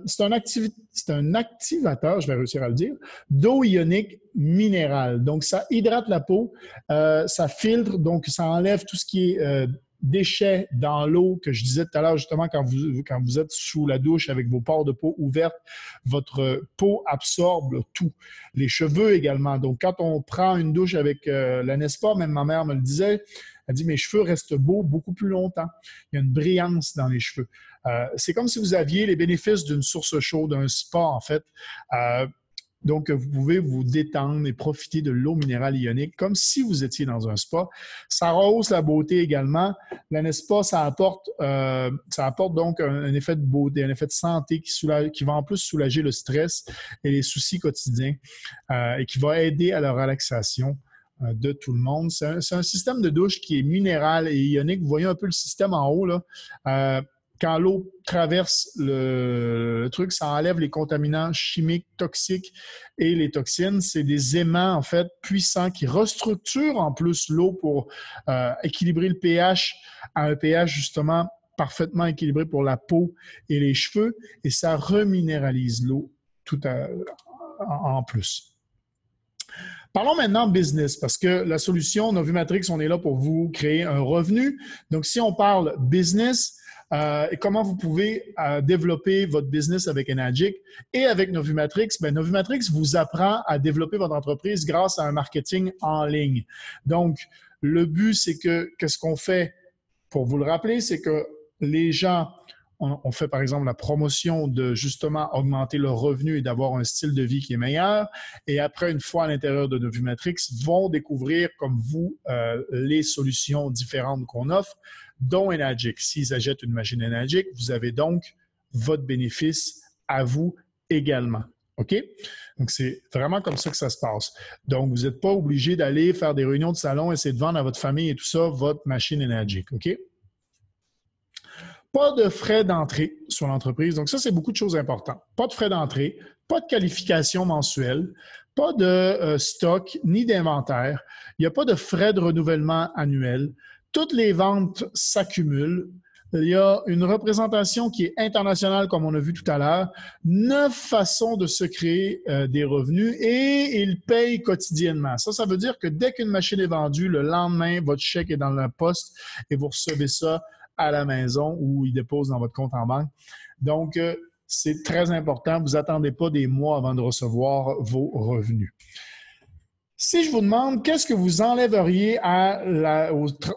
activateur, je vais réussir à le dire, d'eau ionique minérale. Donc, ça hydrate la peau, ça filtre, donc ça enlève tout ce qui est déchets dans l'eau que je disais tout à l'heure, justement, quand vous êtes sous la douche avec vos pores de peau ouvertes, votre peau absorbe tout. Les cheveux également. Donc, quand on prend une douche avec l'Anespa, même ma mère me le disait, elle dit, mes cheveux restent beaux beaucoup plus longtemps. Il y a une brillance dans les cheveux. C'est comme si vous aviez les bénéfices d'une source chaude, d'un spa, en fait. Donc, vous pouvez vous détendre et profiter de l'eau minérale ionique comme si vous étiez dans un spa. Ça rehausse la beauté également. L'Anespa, ça apporte donc un effet de beauté, un effet de santé qui va en plus soulager le stress et les soucis quotidiens et qui va aider à la relaxation de tout le monde. C'est un système de douche qui est minéral et ionique. Vous voyez un peu le système en haut, là. Quand l'eau traverse le truc, ça enlève les contaminants chimiques, toxiques et les toxines. C'est des aimants, en fait, puissants qui restructurent en plus l'eau pour équilibrer le pH à un pH, justement, parfaitement équilibré pour la peau et les cheveux. Et ça reminéralise l'eau en plus. Parlons maintenant business, parce que la solution Novumatrix, on est là pour vous créer un revenu. Donc, si on parle business, et comment vous pouvez développer votre business avec Enagic et avec Novumatrix, bien, Novumatrix vous apprend à développer votre entreprise grâce à un marketing en ligne. Donc, le but, c'est que qu'est-ce qu'on fait, pour vous le rappeler, c'est que les gens, on fait par exemple la promotion de justement augmenter leur revenu et d'avoir un style de vie qui est meilleur. Et après, une fois à l'intérieur de Novumatrix, vont découvrir comme vous les solutions différentes qu'on offre, dont Enagic. S'ils achètent une machine Enagic, vous avez donc votre bénéfice à vous également. OK? Donc, c'est vraiment comme ça que ça se passe. Donc, vous n'êtes pas obligé d'aller faire des réunions de salon, essayer de vendre à votre famille et tout ça, votre machine Enagic. OK? Pas de frais d'entrée sur l'entreprise. Donc, ça, c'est beaucoup de choses importantes. Pas de frais d'entrée, pas de qualification mensuelle, pas de stock ni d'inventaire. Il n'y a pas de frais de renouvellement annuel. Toutes les ventes s'accumulent. Il y a une représentation qui est internationale, comme on a vu tout à l'heure. 9 façons de se créer des revenus et ils payent quotidiennement. Ça veut dire que dès qu'une machine est vendue, le lendemain, votre chèque est dans la poste et vous recevez ça à la maison ou il dépose dans votre compte en banque. Donc, c'est très important. Vous n'attendez pas des mois avant de recevoir vos revenus. Si je vous demande qu'est-ce que vous enlèveriez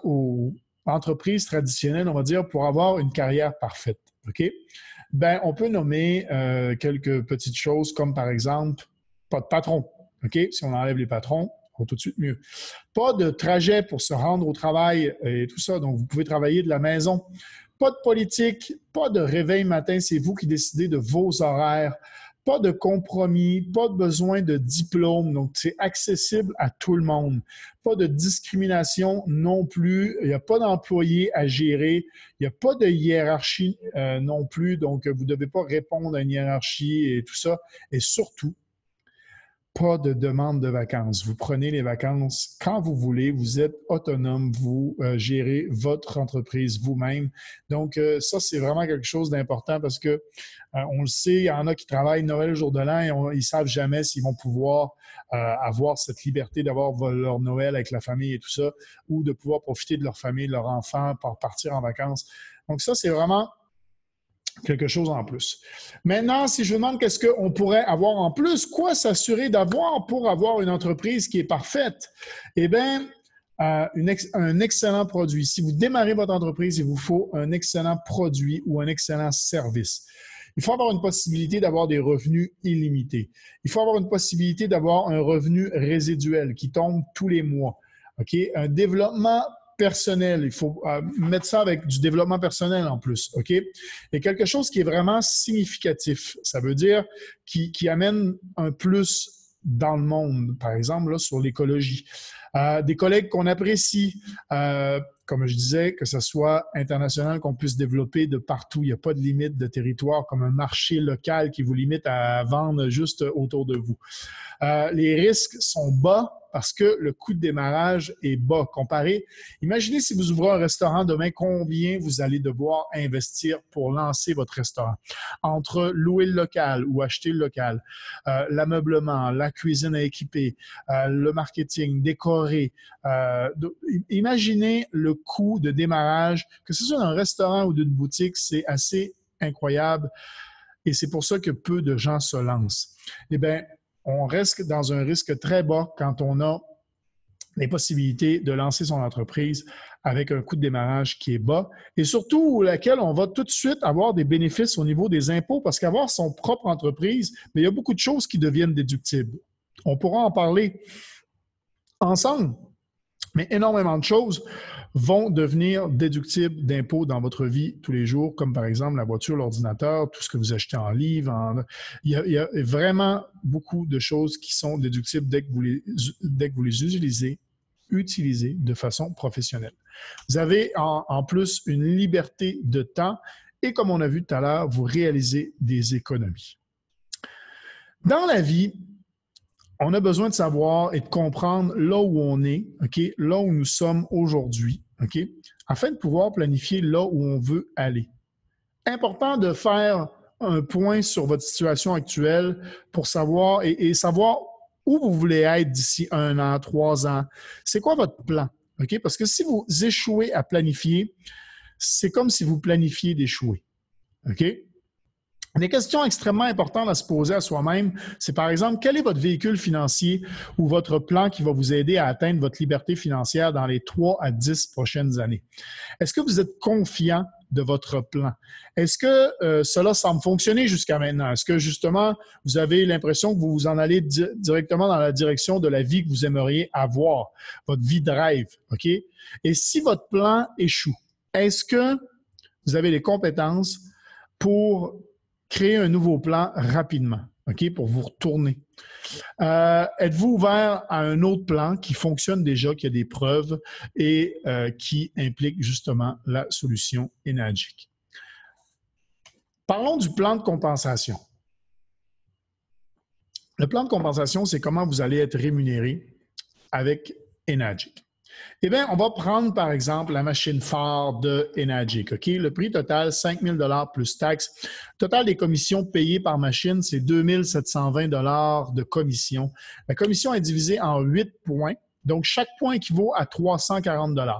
aux entreprises traditionnelles, on va dire, pour avoir une carrière parfaite, OK? Ben, on peut nommer quelques petites choses comme, par exemple, pas de patron, OK? Si on enlève les patrons, on va tout de suite mieux. Pas de trajet pour se rendre au travail et tout ça, donc vous pouvez travailler de la maison. Pas de politique, pas de réveil matin, c'est vous qui décidez de vos horaires. Pas de compromis, pas de besoin de diplôme, donc c'est accessible à tout le monde. Pas de discrimination non plus, il n'y a pas d'employés à gérer, il n'y a pas de hiérarchie non plus, donc vous ne devez pas répondre à une hiérarchie et tout ça. Et surtout, pas de demande de vacances. Vous prenez les vacances quand vous voulez, vous êtes autonome, vous gérez votre entreprise vous-même. Donc, ça, c'est vraiment quelque chose d'important parce que on le sait, il y en a qui travaillent Noël, jour de l'an et ils ne savent jamais s'ils vont pouvoir avoir cette liberté d'avoir leur Noël avec la famille et tout ça, ou de pouvoir profiter de leur famille, de leur enfant, pour partir en vacances. Donc, ça, c'est vraiment quelque chose en plus. Maintenant, si je vous demande qu'est-ce qu'on pourrait avoir en plus, quoi s'assurer d'avoir pour avoir une entreprise qui est parfaite? Eh bien, un excellent produit. Si vous démarrez votre entreprise, il vous faut un excellent produit ou un excellent service. Il faut avoir une possibilité d'avoir des revenus illimités. Il faut avoir une possibilité d'avoir un revenu résiduel qui tombe tous les mois. OK? Un développement personnel. Il faut mettre ça avec du développement personnel en plus, OK? Et quelque chose qui est vraiment significatif. Ça veut dire qui amène un plus dans le monde, par exemple, là, sur l'écologie. Des collègues qu'on apprécie, comme je disais, que ce soit international, qu'on puisse développer de partout. Il n'y a pas de limite de territoire comme un marché local qui vous limite à vendre juste autour de vous. Les risques sont bas parce que le coût de démarrage est bas comparé. Imaginez si vous ouvrez un restaurant demain, combien vous allez devoir investir pour lancer votre restaurant. Entre louer le local ou acheter le local, l'ameublement, la cuisine à équiper, le marketing, décorer. Imaginez le coût de démarrage, que ce soit d'un restaurant ou d'une boutique, c'est assez incroyable et c'est pour ça que peu de gens se lancent. Eh bien, on reste dans un risque très bas quand on a les possibilités de lancer son entreprise avec un coût de démarrage qui est bas et surtout laquelle on va tout de suite avoir des bénéfices au niveau des impôts parce qu'avoir son propre entreprise, mais il y a beaucoup de choses qui deviennent déductibles. On pourra en parler ensemble, mais énormément de choses vont devenir déductibles d'impôts dans votre vie tous les jours, comme par exemple la voiture, l'ordinateur, tout ce que vous achetez en livre. Il y a vraiment beaucoup de choses qui sont déductibles dès que vous les utilisez de façon professionnelle. Vous avez en plus une liberté de temps et comme on a vu tout à l'heure, vous réalisez des économies. Dans la vie, on a besoin de savoir et de comprendre là où on est, OK, là où nous sommes aujourd'hui, OK, afin de pouvoir planifier là où on veut aller. Important de faire un point sur votre situation actuelle pour savoir et savoir où vous voulez être d'ici 1 an, 3 ans. C'est quoi votre plan? OK? Parce que si vous échouez à planifier, c'est comme si vous planifiez d'échouer. OK? Des questions extrêmement importantes à se poser à soi-même, c'est par exemple, quel est votre véhicule financier ou votre plan qui va vous aider à atteindre votre liberté financière dans les 3 à 10 prochaines années? Est-ce que vous êtes confiant de votre plan? Est-ce que cela semble fonctionner jusqu'à maintenant? Est-ce que justement, vous avez l'impression que vous vous en allez directement dans la direction de la vie que vous aimeriez avoir, votre vie de rêve, OK? Et si votre plan échoue, est-ce que vous avez les compétences pour créer un nouveau plan rapidement, OK, pour vous retourner? Êtes-vous ouvert à un autre plan qui fonctionne déjà, qui a des preuves et qui implique justement la solution Enagic? Parlons du plan de compensation. Le plan de compensation, c'est comment vous allez être rémunéré avec Enagic. Eh bien, on va prendre par exemple la machine phare de Enagic. OK? Le prix total, 5 000 $ plus taxes. Le total des commissions payées par machine, c'est 2 720 $ de commission. La commission est divisée en 8 points. Donc, chaque point équivaut à 340 $.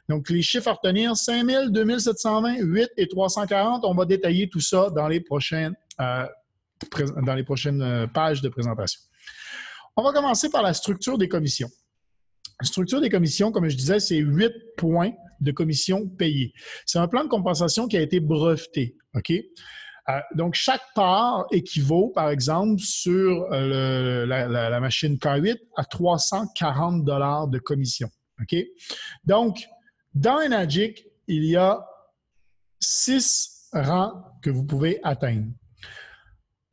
Donc, les chiffres à retenir, 5 000, 2 720, 8 et 340. On va détailler tout ça dans les prochaines dans les prochaines pages de présentation. On va commencer par la structure des commissions. La structure des commissions, comme je disais, c'est 8 points de commissions payées. C'est un plan de compensation qui a été breveté. OK? Donc, chaque part équivaut, par exemple, sur la machine K8 à 340 $ de commission. OK? Donc, dans Enagic, il y a 6 rangs que vous pouvez atteindre.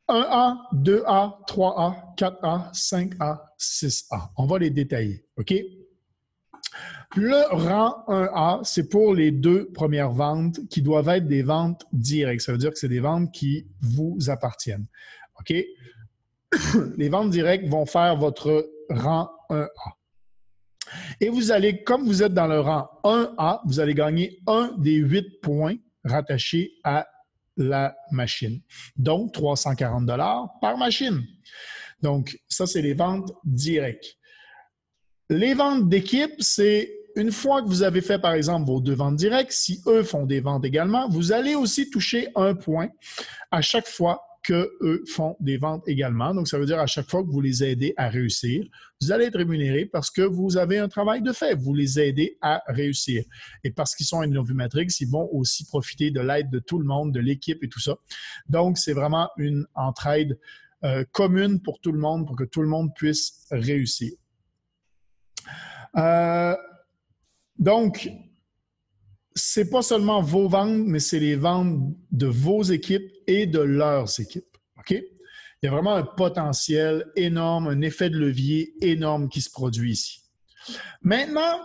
1A, 2A, 3A, 4A, 5A, 6A. On va les détailler. OK? Le rang 1A, c'est pour les 2 premières ventes qui doivent être des ventes directes. Ça veut dire que c'est des ventes qui vous appartiennent. OK? Les ventes directes vont faire votre rang 1A. Et vous allez, comme vous êtes dans le rang 1A, vous allez gagner un des 8 points rattachés à la machine. Donc, 340 $ par machine. Donc, ça, c'est les ventes directes. Les ventes d'équipe, c'est une fois que vous avez fait, par exemple, vos 2 ventes directes, si eux font des ventes également, vous allez aussi toucher un point à chaque fois qu'eux font des ventes également. Donc, ça veut dire à chaque fois que vous les aidez à réussir, vous allez être rémunéré parce que vous avez un travail de fait. Vous les aidez à réussir. Et parce qu'ils sont Innovumatrix, ils vont aussi profiter de l'aide de tout le monde, de l'équipe et tout ça. Donc, c'est vraiment une entraide commune pour tout le monde, pour que tout le monde puisse réussir. Donc, ce n'est pas seulement vos ventes, mais c'est les ventes de vos équipes et de leurs équipes. OK? Il y a vraiment un potentiel énorme, un effet de levier énorme qui se produit ici. Maintenant,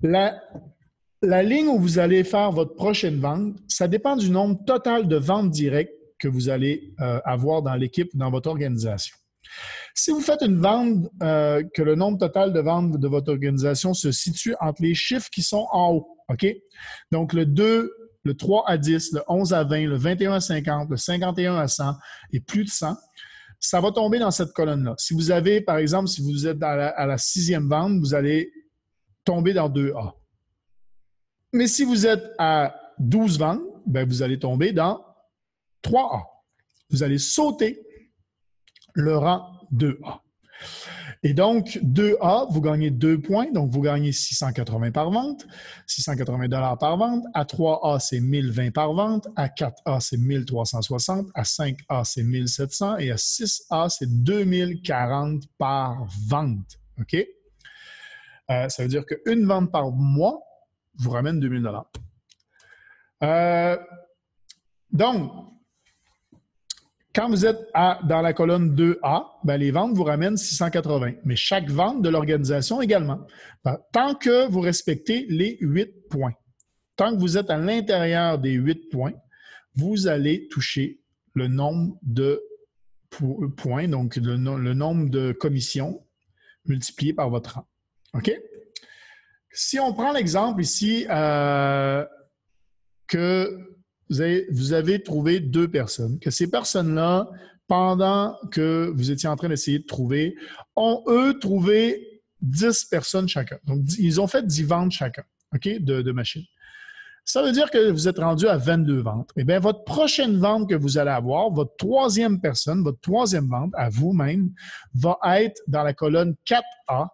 la ligne où vous allez faire votre prochaine vente, ça dépend du nombre total de ventes directes que vous allez avoir dans l'équipe, dans votre organisation. Si vous faites une vente, que le nombre total de ventes de votre organisation se situe entre les chiffres qui sont en haut, OK? Donc, le 2, le 3 à 10, le 11 à 20, le 21 à 50, le 51 à 100 et plus de 100, ça va tomber dans cette colonne-là. Si vous avez, par exemple, si vous êtes à la 6e vente, vous allez tomber dans 2A. Mais si vous êtes à 12 ventes, bien, vous allez tomber dans 3A. Vous allez sauter le rang 2A. Et donc, 2A, vous gagnez 2 points, donc vous gagnez 680 par vente, 680 $ par vente. À 3A, c'est 1020 par vente. À 4A, c'est 1360. À 5A, c'est 1700. Et à 6A, c'est 2040 par vente. OK? Ça veut dire qu'une vente par mois vous ramène 2000 $. Donc, quand vous êtes dans la colonne 2A, ben les ventes vous ramènent 680, mais chaque vente de l'organisation également. Tant que vous respectez les 8 points, tant que vous êtes à l'intérieur des 8 points, vous allez toucher le nombre de points, donc le nombre de commissions multiplié par votre rang. OK? Si on prend l'exemple ici que vous avez trouvé 2 personnes, que ces personnes-là, pendant que vous étiez en train d'essayer de trouver, ont, eux, trouvé 10 personnes chacun. Donc, ils ont fait 10 ventes chacun, OK, de machines. Ça veut dire que vous êtes rendu à 22 ventes. Eh bien, votre prochaine vente que vous allez avoir, votre 3e personne, votre 3e vente à vous-même, va être dans la colonne 4A.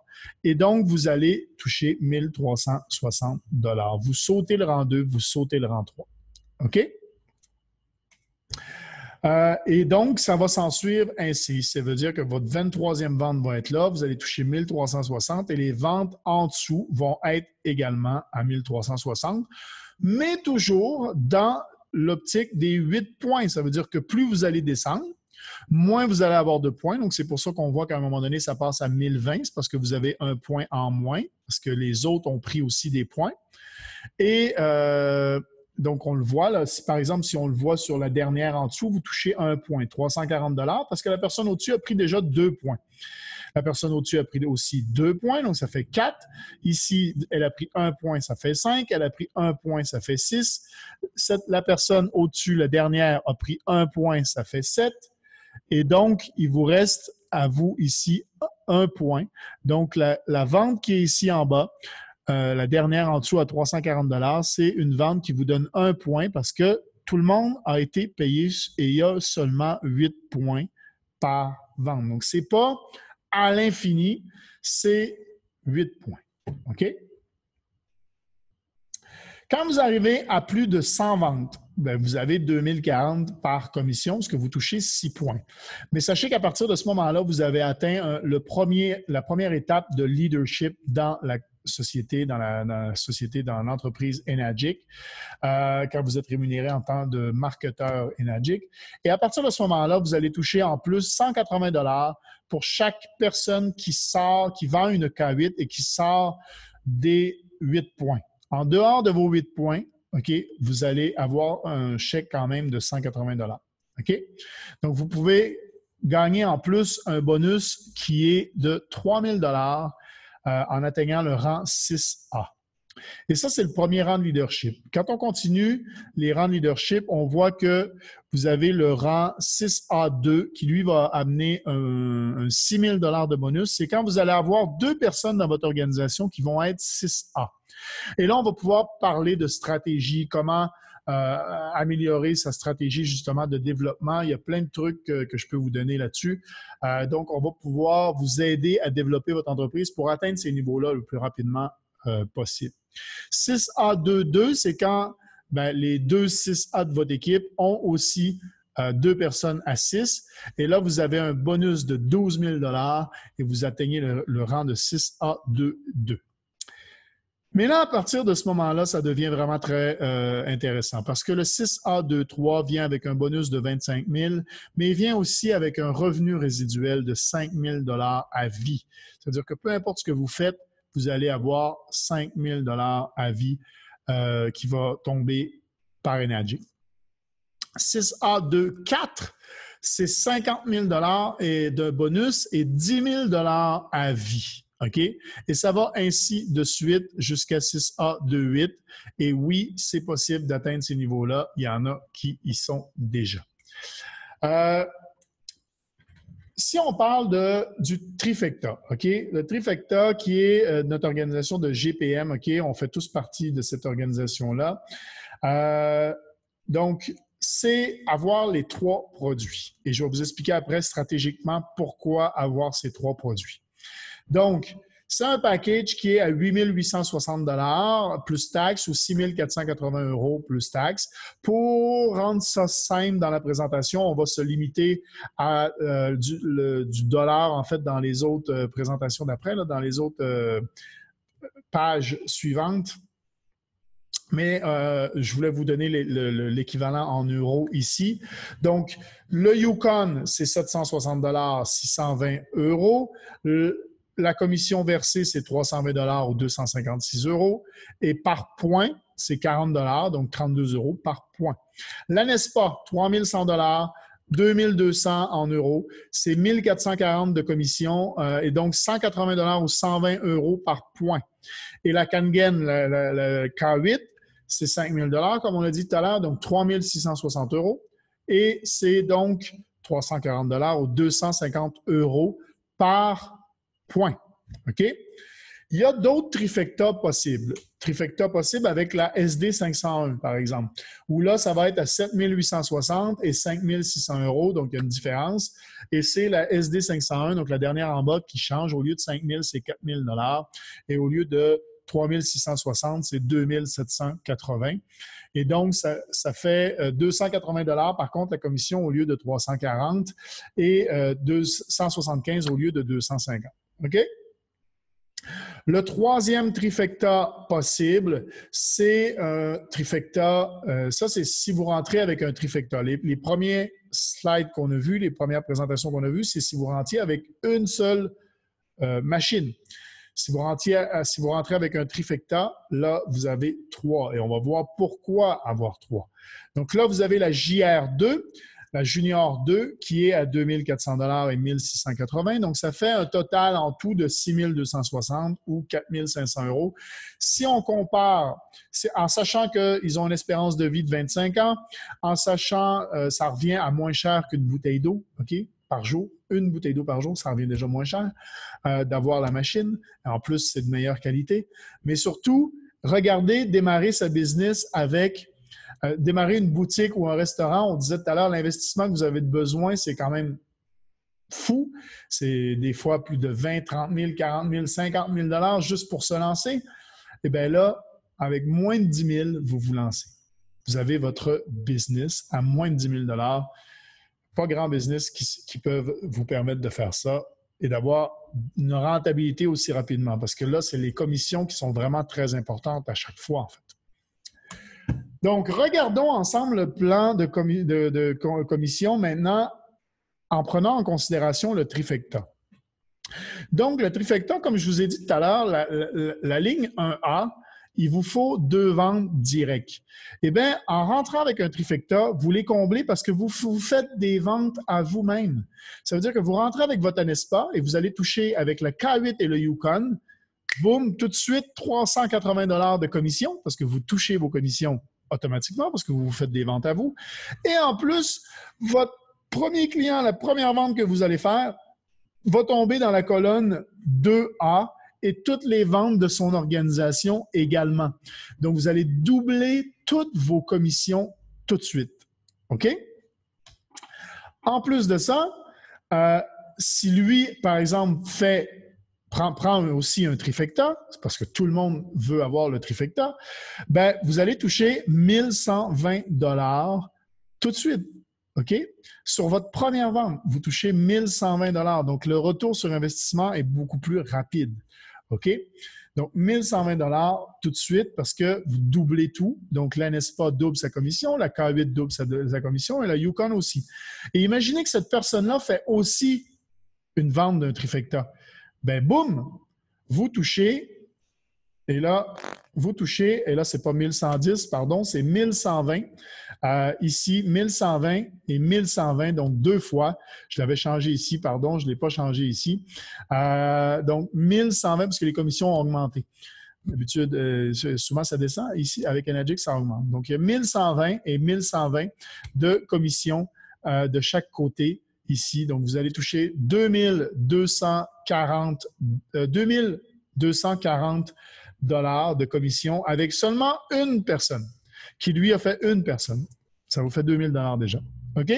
Et donc, vous allez toucher 1360 $. Vous sautez le rang 2, vous sautez le rang 3. OK? Et donc, ça va s'ensuivre ainsi. Ça veut dire que votre 23e vente va être là, vous allez toucher 1360 et les ventes en dessous vont être également à 1360, mais toujours dans l'optique des 8 points. Ça veut dire que plus vous allez descendre, moins vous allez avoir de points. Donc, c'est pour ça qu'on voit qu'à un moment donné, ça passe à 1020. C'est parce que vous avez un point en moins, parce que les autres ont pris aussi des points. Et donc, on le voit, là, par exemple, si on le voit sur la dernière en dessous, vous touchez un point, 340 $ parce que la personne au-dessus a pris déjà 2 points. La personne au-dessus a pris aussi 2 points, donc ça fait 4. Ici, elle a pris 1 point, ça fait 5. Elle a pris 1 point, ça fait 6. La personne au-dessus, la dernière, a pris 1 point, ça fait 7. Et donc, il vous reste à vous ici 1 point. Donc, la vente qui est ici en bas, la dernière en dessous à 340 $, c'est une vente qui vous donne 1 point parce que tout le monde a été payé et il y a seulement 8 points par vente. Donc, ce n'est pas à l'infini, c'est 8 points. OK? Quand vous arrivez à plus de 100 ventes, bien, vous avez 2040 par commission, ce que vous touchez 6 points. Mais sachez qu'à partir de ce moment-là, vous avez atteint la première étape de leadership dans la société, dans l'entreprise Enagic, quand vous êtes rémunéré en tant que marketeur Enagic. Et à partir de ce moment-là, vous allez toucher en plus 180 $ pour chaque personne qui vend une K8 et qui sort des 8 points. En dehors de vos 8 points, OK, vous allez avoir un chèque quand même de 180 $. OK? Donc, vous pouvez gagner en plus un bonus qui est de 3 000 $ en atteignant le rang 6A. Et ça, c'est le premier rang de leadership. Quand on continue les rangs de leadership, on voit que vous avez le rang 6A2 qui, lui, va amener un 6 000 $ de bonus. C'est quand vous allez avoir 2 personnes dans votre organisation qui vont être 6A. Et là, on va pouvoir parler de stratégie, comment améliorer sa stratégie justement de développement. Il y a plein de trucs que je peux vous donner là-dessus. Donc, on va pouvoir vous aider à développer votre entreprise pour atteindre ces niveaux-là le plus rapidement possible. 6A2.2, c'est quand les 2 6A de votre équipe ont aussi 2 personnes à 6. Et là, vous avez un bonus de 12 000 $ et vous atteignez le rang de 6A2.2. Mais là, à partir de ce moment-là, ça devient vraiment très intéressant parce que le 6A2.3 vient avec un bonus de 25 000, mais il vient aussi avec un revenu résiduel de 5 000 $ à vie. C'est-à-dire que peu importe ce que vous faites, vous allez avoir 5 000 $ à vie qui va tomber par Enagic. 6A2.4, c'est 50 000 $ de bonus et 10 000 $ à vie. OK? Et ça va ainsi de suite jusqu'à 6A2.8. Et oui, c'est possible d'atteindre ces niveaux-là. Il y en a qui y sont déjà. Si on parle du Trifecta, OK? Le Trifecta qui est notre organisation de GPM, OK? On fait tous partie de cette organisation-là. Donc, c'est avoir les 3 produits. Et je vais vous expliquer après stratégiquement pourquoi avoir ces 3 produits. Donc, c'est un package qui est à 8 860 $ plus taxes ou 6 480 € plus taxes. Pour rendre ça simple dans la présentation, on va se limiter à du dollar, en fait, dans les autres présentations d'après, dans les autres pages suivantes. Mais je voulais vous donner l'équivalent en euros ici. Donc, le Yukon, c'est 760 $, 620 €. La commission versée, c'est 320 $ ou 256 €. Et par point, c'est 40 $, donc 32 € par point. L'ANESPA, 3 100 $, 2 200 en euros. C'est 1 440 de commission et donc 180 $ ou 120 € par point. Et la Kangen, la K8, c'est 5 000 $ comme on l'a dit tout à l'heure, donc 3 660 €. Et c'est donc 340 $ ou 250 € par point. OK? Il y a d'autres trifectas possibles. Trifecta possible avec la SD 501, par exemple, où là, ça va être à 7 860 et 5 600 €, donc il y a une différence. Et c'est la SD 501, donc la dernière en bas, qui change. Au lieu de 5 000, c'est 4 000 $ et au lieu de 3 660, c'est 2 780. Et donc, ça fait 280 $. Par contre, la commission, au lieu de 340 et 275 au lieu de 250. OK? Le troisième trifecta possible, c'est un trifecta. Ça, c'est si vous rentrez avec un trifecta. Les premiers slides qu'on a vus, les premières présentations qu'on a vues, c'est si vous rentriez avec une seule machine. Si vous rentrez avec un trifecta, là, vous avez 3. Et on va voir pourquoi avoir 3. Donc là, vous avez la JR2. La Junior 2 qui est à 2 400 $ et 1 680. Donc, ça fait un total en tout de 6 260 ou 4 500 €. Si on compare, en sachant qu'ils ont une espérance de vie de 25 ans, en sachant ça revient à moins cher qu'une bouteille d'eau, OK, par jour. Une bouteille d'eau par jour, ça revient déjà moins cher d'avoir la machine. En plus, c'est de meilleure qualité. Mais surtout, regardez démarrer sa business avec Démarrer une boutique ou un restaurant, on disait tout à l'heure, l'investissement que vous avez besoin, c'est quand même fou. C'est des fois plus de 20, 30 000, 40 000, 50 000 $ juste pour se lancer. Et bien là, avec moins de 10 000, vous vous lancez. Vous avez votre business à moins de 10 000 $. Pas grand business qui peuvent vous permettre de faire ça et d'avoir une rentabilité aussi rapidement. Parce que là, c'est les commissions qui sont vraiment très importantes à chaque fois, en fait. Donc, regardons ensemble le plan de commission maintenant en prenant en considération le trifecta. Donc, le trifecta, comme je vous ai dit tout à l'heure, la ligne 1A, il vous faut 2 ventes directes. Eh bien, en rentrant avec un trifecta, vous les comblez parce que vous faites des ventes à vous-même. Ça veut dire que vous rentrez avec votre Anespa et vous allez toucher avec le K8 et le Yukon, boum, tout de suite, 380 $ de commission parce que vous touchez vos commissions automatiquement parce que vous faites des ventes à vous. Et en plus, votre premier client, la première vente que vous allez faire, va tomber dans la colonne 2A et toutes les ventes de son organisation également. Donc, vous allez doubler toutes vos commissions tout de suite. OK? En plus de ça, si lui, par exemple, prend aussi un trifecta, c'est parce que tout le monde veut avoir le trifecta, ben, vous allez toucher 1 120 $ tout de suite. OK? Sur votre première vente, vous touchez 1 120 $. Donc, le retour sur investissement est beaucoup plus rapide. OK? Donc, 1 120 $ tout de suite parce que vous doublez tout. Donc, l'Anespa double sa commission, la K8 double sa commission et la Yukon aussi. Et imaginez que cette personne-là fait aussi une vente d'un trifecta. Ben, boum, vous touchez, et là, c'est pas 1110, pardon, c'est 1120. Ici, 1120 et 1120, donc 2 fois. Je l'avais changé ici, pardon, je ne l'ai pas changé ici. Donc, 1120 parce que les commissions ont augmenté. D'habitude, souvent, ça descend. Ici, avec Energic, ça augmente. Donc, il y a 1120 et 1120 de commissions de chaque côté ici. Donc, vous allez toucher 2240 $ de commission avec seulement une personne qui, lui, a fait une personne. Ça vous fait 2000 $ déjà. OK?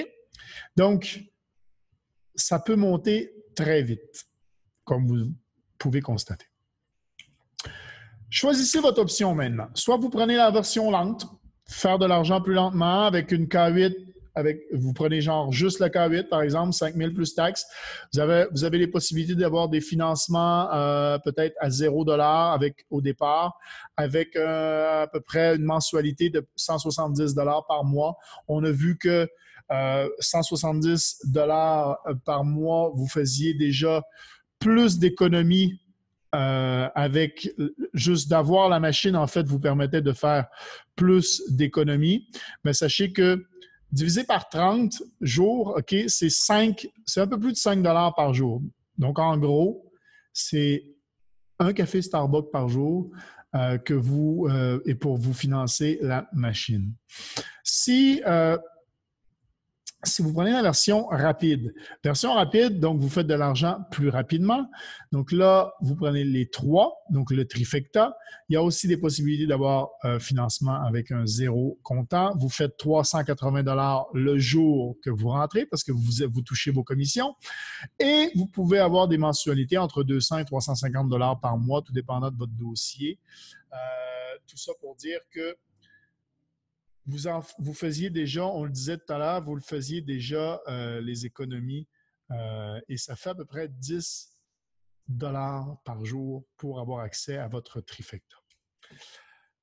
Donc, ça peut monter très vite, comme vous pouvez constater. Choisissez votre option maintenant. Soit vous prenez la version lente, faire de l'argent plus lentement avec une K8, vous prenez genre juste la K8, par exemple, 5 000 plus taxes. Vous avez les possibilités d'avoir des financements peut-être à 0 $ au départ, avec à peu près une mensualité de 170 $ par mois. On a vu que 170 $ par mois, vous faisiez déjà plus d'économies avec juste d'avoir la machine, en fait, vous permettait de faire plus d'économies. Mais sachez que divisé par 30 jours, OK, c'est un peu plus de 5 $ par jour. Donc, en gros, c'est un café Starbucks par jour et pour vous financer la machine. Si vous prenez la version rapide, donc vous faites de l'argent plus rapidement. Donc là, vous prenez les 3, donc le trifecta. Il y a aussi des possibilités d'avoir financement avec un 0 comptant. Vous faites 380 $ le jour que vous rentrez parce que vous touchez vos commissions. Et vous pouvez avoir des mensualités entre 200 et 350 $ par mois, tout dépendant de votre dossier. Tout ça pour dire que vous faisiez déjà, on le disait tout à l'heure, vous le faisiez déjà les économies et ça fait à peu près 10 $ par jour pour avoir accès à votre trifecta.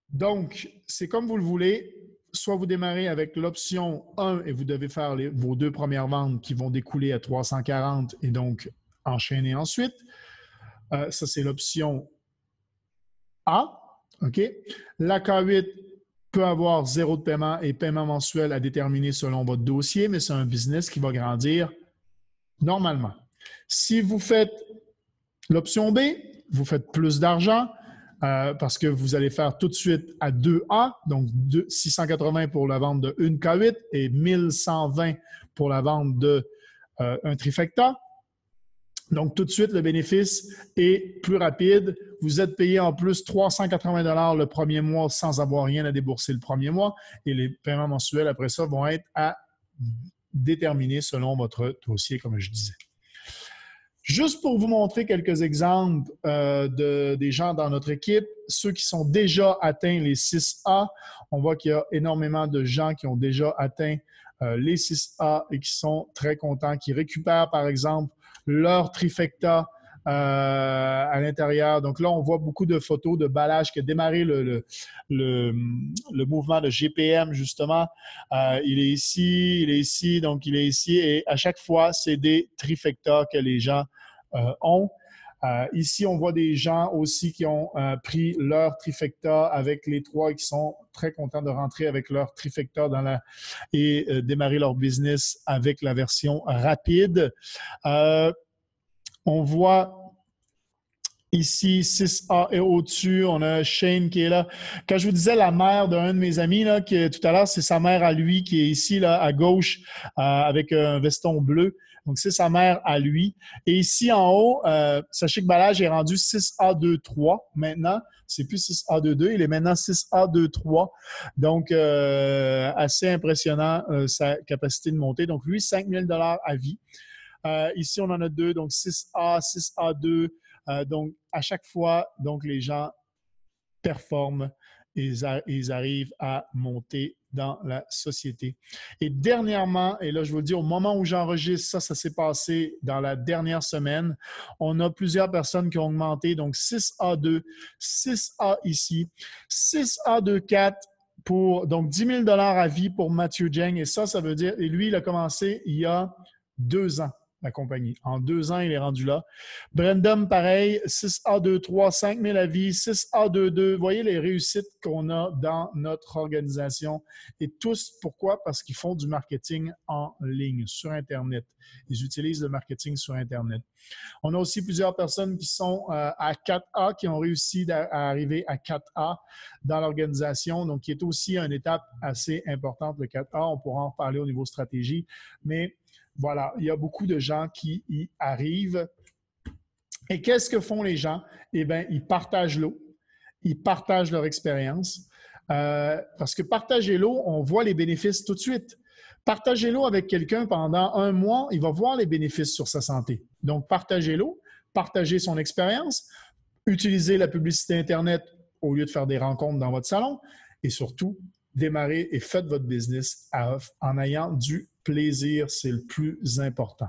Donc, c'est comme vous le voulez. Soit vous démarrez avec l'option 1 et vous devez faire vos 2 premières ventes qui vont découler à 340 et donc enchaîner ensuite. Ça, c'est l'option A. OK? La K8 peut avoir 0 de paiement et paiement mensuel à déterminer selon votre dossier, mais c'est un business qui va grandir normalement. Si vous faites l'option B, vous faites plus d'argent parce que vous allez faire tout de suite à 2A, donc 680 pour la vente de une K8 et 1120 pour la vente d'un trifecta. Donc, tout de suite, le bénéfice est plus rapide. Vous êtes payé en plus 380 $ le premier mois sans avoir rien à débourser le premier mois. Et les paiements mensuels après ça vont être à déterminer selon votre dossier, comme je disais. Juste pour vous montrer quelques exemples des gens dans notre équipe, ceux qui sont déjà atteints les 6A, on voit qu'il y a énormément de gens qui ont déjà atteint les 6A et qui sont très contents, qui récupèrent par exemple leur trifecta à l'intérieur. Donc là, on voit beaucoup de photos de Balázs qui a démarré le mouvement de GPM, justement. Il est ici, donc il est ici. Et à chaque fois, c'est des trifecta que les gens ont. Ici, on voit des gens aussi qui ont pris leur trifecta avec les 3 et qui sont très contents de rentrer avec leur trifecta et démarrer leur business avec la version rapide. On voit ici 6A et au-dessus, on a Shane qui est là. Quand je vous disais la mère d'un de mes amis, là, tout à l'heure, c'est sa mère à lui qui est ici là, à gauche avec un veston bleu. Donc, c'est sa mère à lui. Et ici en haut, sachez que Balázs est rendu 6A23 maintenant. C'est plus 6A22, il est maintenant 6A23. Donc, assez impressionnant sa capacité de monter. Donc, lui, 5 000 $ à vie. Ici, on en a 2, donc 6A, 6A2. Donc, à chaque fois, donc, les gens performent et ils arrivent à monter dans la société. Et dernièrement, et là, je vous le dis, au moment où j'enregistre, ça s'est passé dans la dernière semaine, on a plusieurs personnes qui ont augmenté, donc 6A2, 6A ici, 6A24 pour, donc 10 000 $ à vie pour Mathieu Jeng. Et ça veut dire, et lui, il a commencé il y a 2 ans. La compagnie. En 2 ans, il est rendu là. Brandon, pareil, 6A23, 5 000 à vie, 6A22. Vous voyez les réussites qu'on a dans notre organisation. Et tous, pourquoi? Parce qu'ils font du marketing en ligne, sur Internet. Ils utilisent le marketing sur Internet. On a aussi plusieurs personnes qui sont à 4A, qui ont réussi à arriver à 4A dans l'organisation, donc qui est aussi une étape assez importante, le 4A. On pourra en parler au niveau stratégie, mais voilà, il y a beaucoup de gens qui y arrivent. Et qu'est-ce que font les gens? Eh bien, ils partagent l'eau, ils partagent leur expérience. Parce que partager l'eau, on voit les bénéfices tout de suite. Partager l'eau avec quelqu'un pendant 1 mois, il va voir les bénéfices sur sa santé. Donc, partagez l'eau, partagez son expérience, utilisez la publicité Internet au lieu de faire des rencontres dans votre salon et surtout, démarrez et faites votre business en ayant du plaisir, c'est le plus important.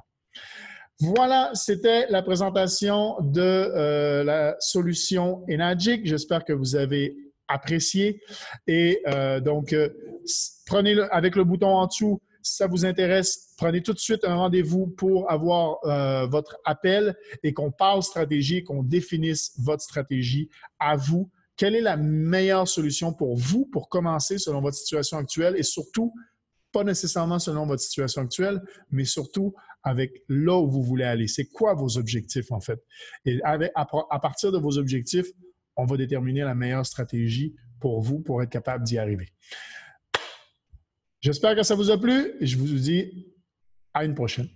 Voilà, c'était la présentation de la solution Enagic. J'espère que vous avez apprécié. Et donc, prenez-le avec le bouton en dessous. Si ça vous intéresse, prenez tout de suite un rendez-vous pour avoir votre appel et qu'on parle stratégie, qu'on définisse votre stratégie à vous. Quelle est la meilleure solution pour vous pour commencer selon votre situation actuelle et surtout, pas nécessairement selon votre situation actuelle, mais surtout avec là où vous voulez aller. C'est quoi vos objectifs, en fait? Et à partir de vos objectifs, on va déterminer la meilleure stratégie pour vous pour être capable d'y arriver. J'espère que ça vous a plu et je vous dis à une prochaine.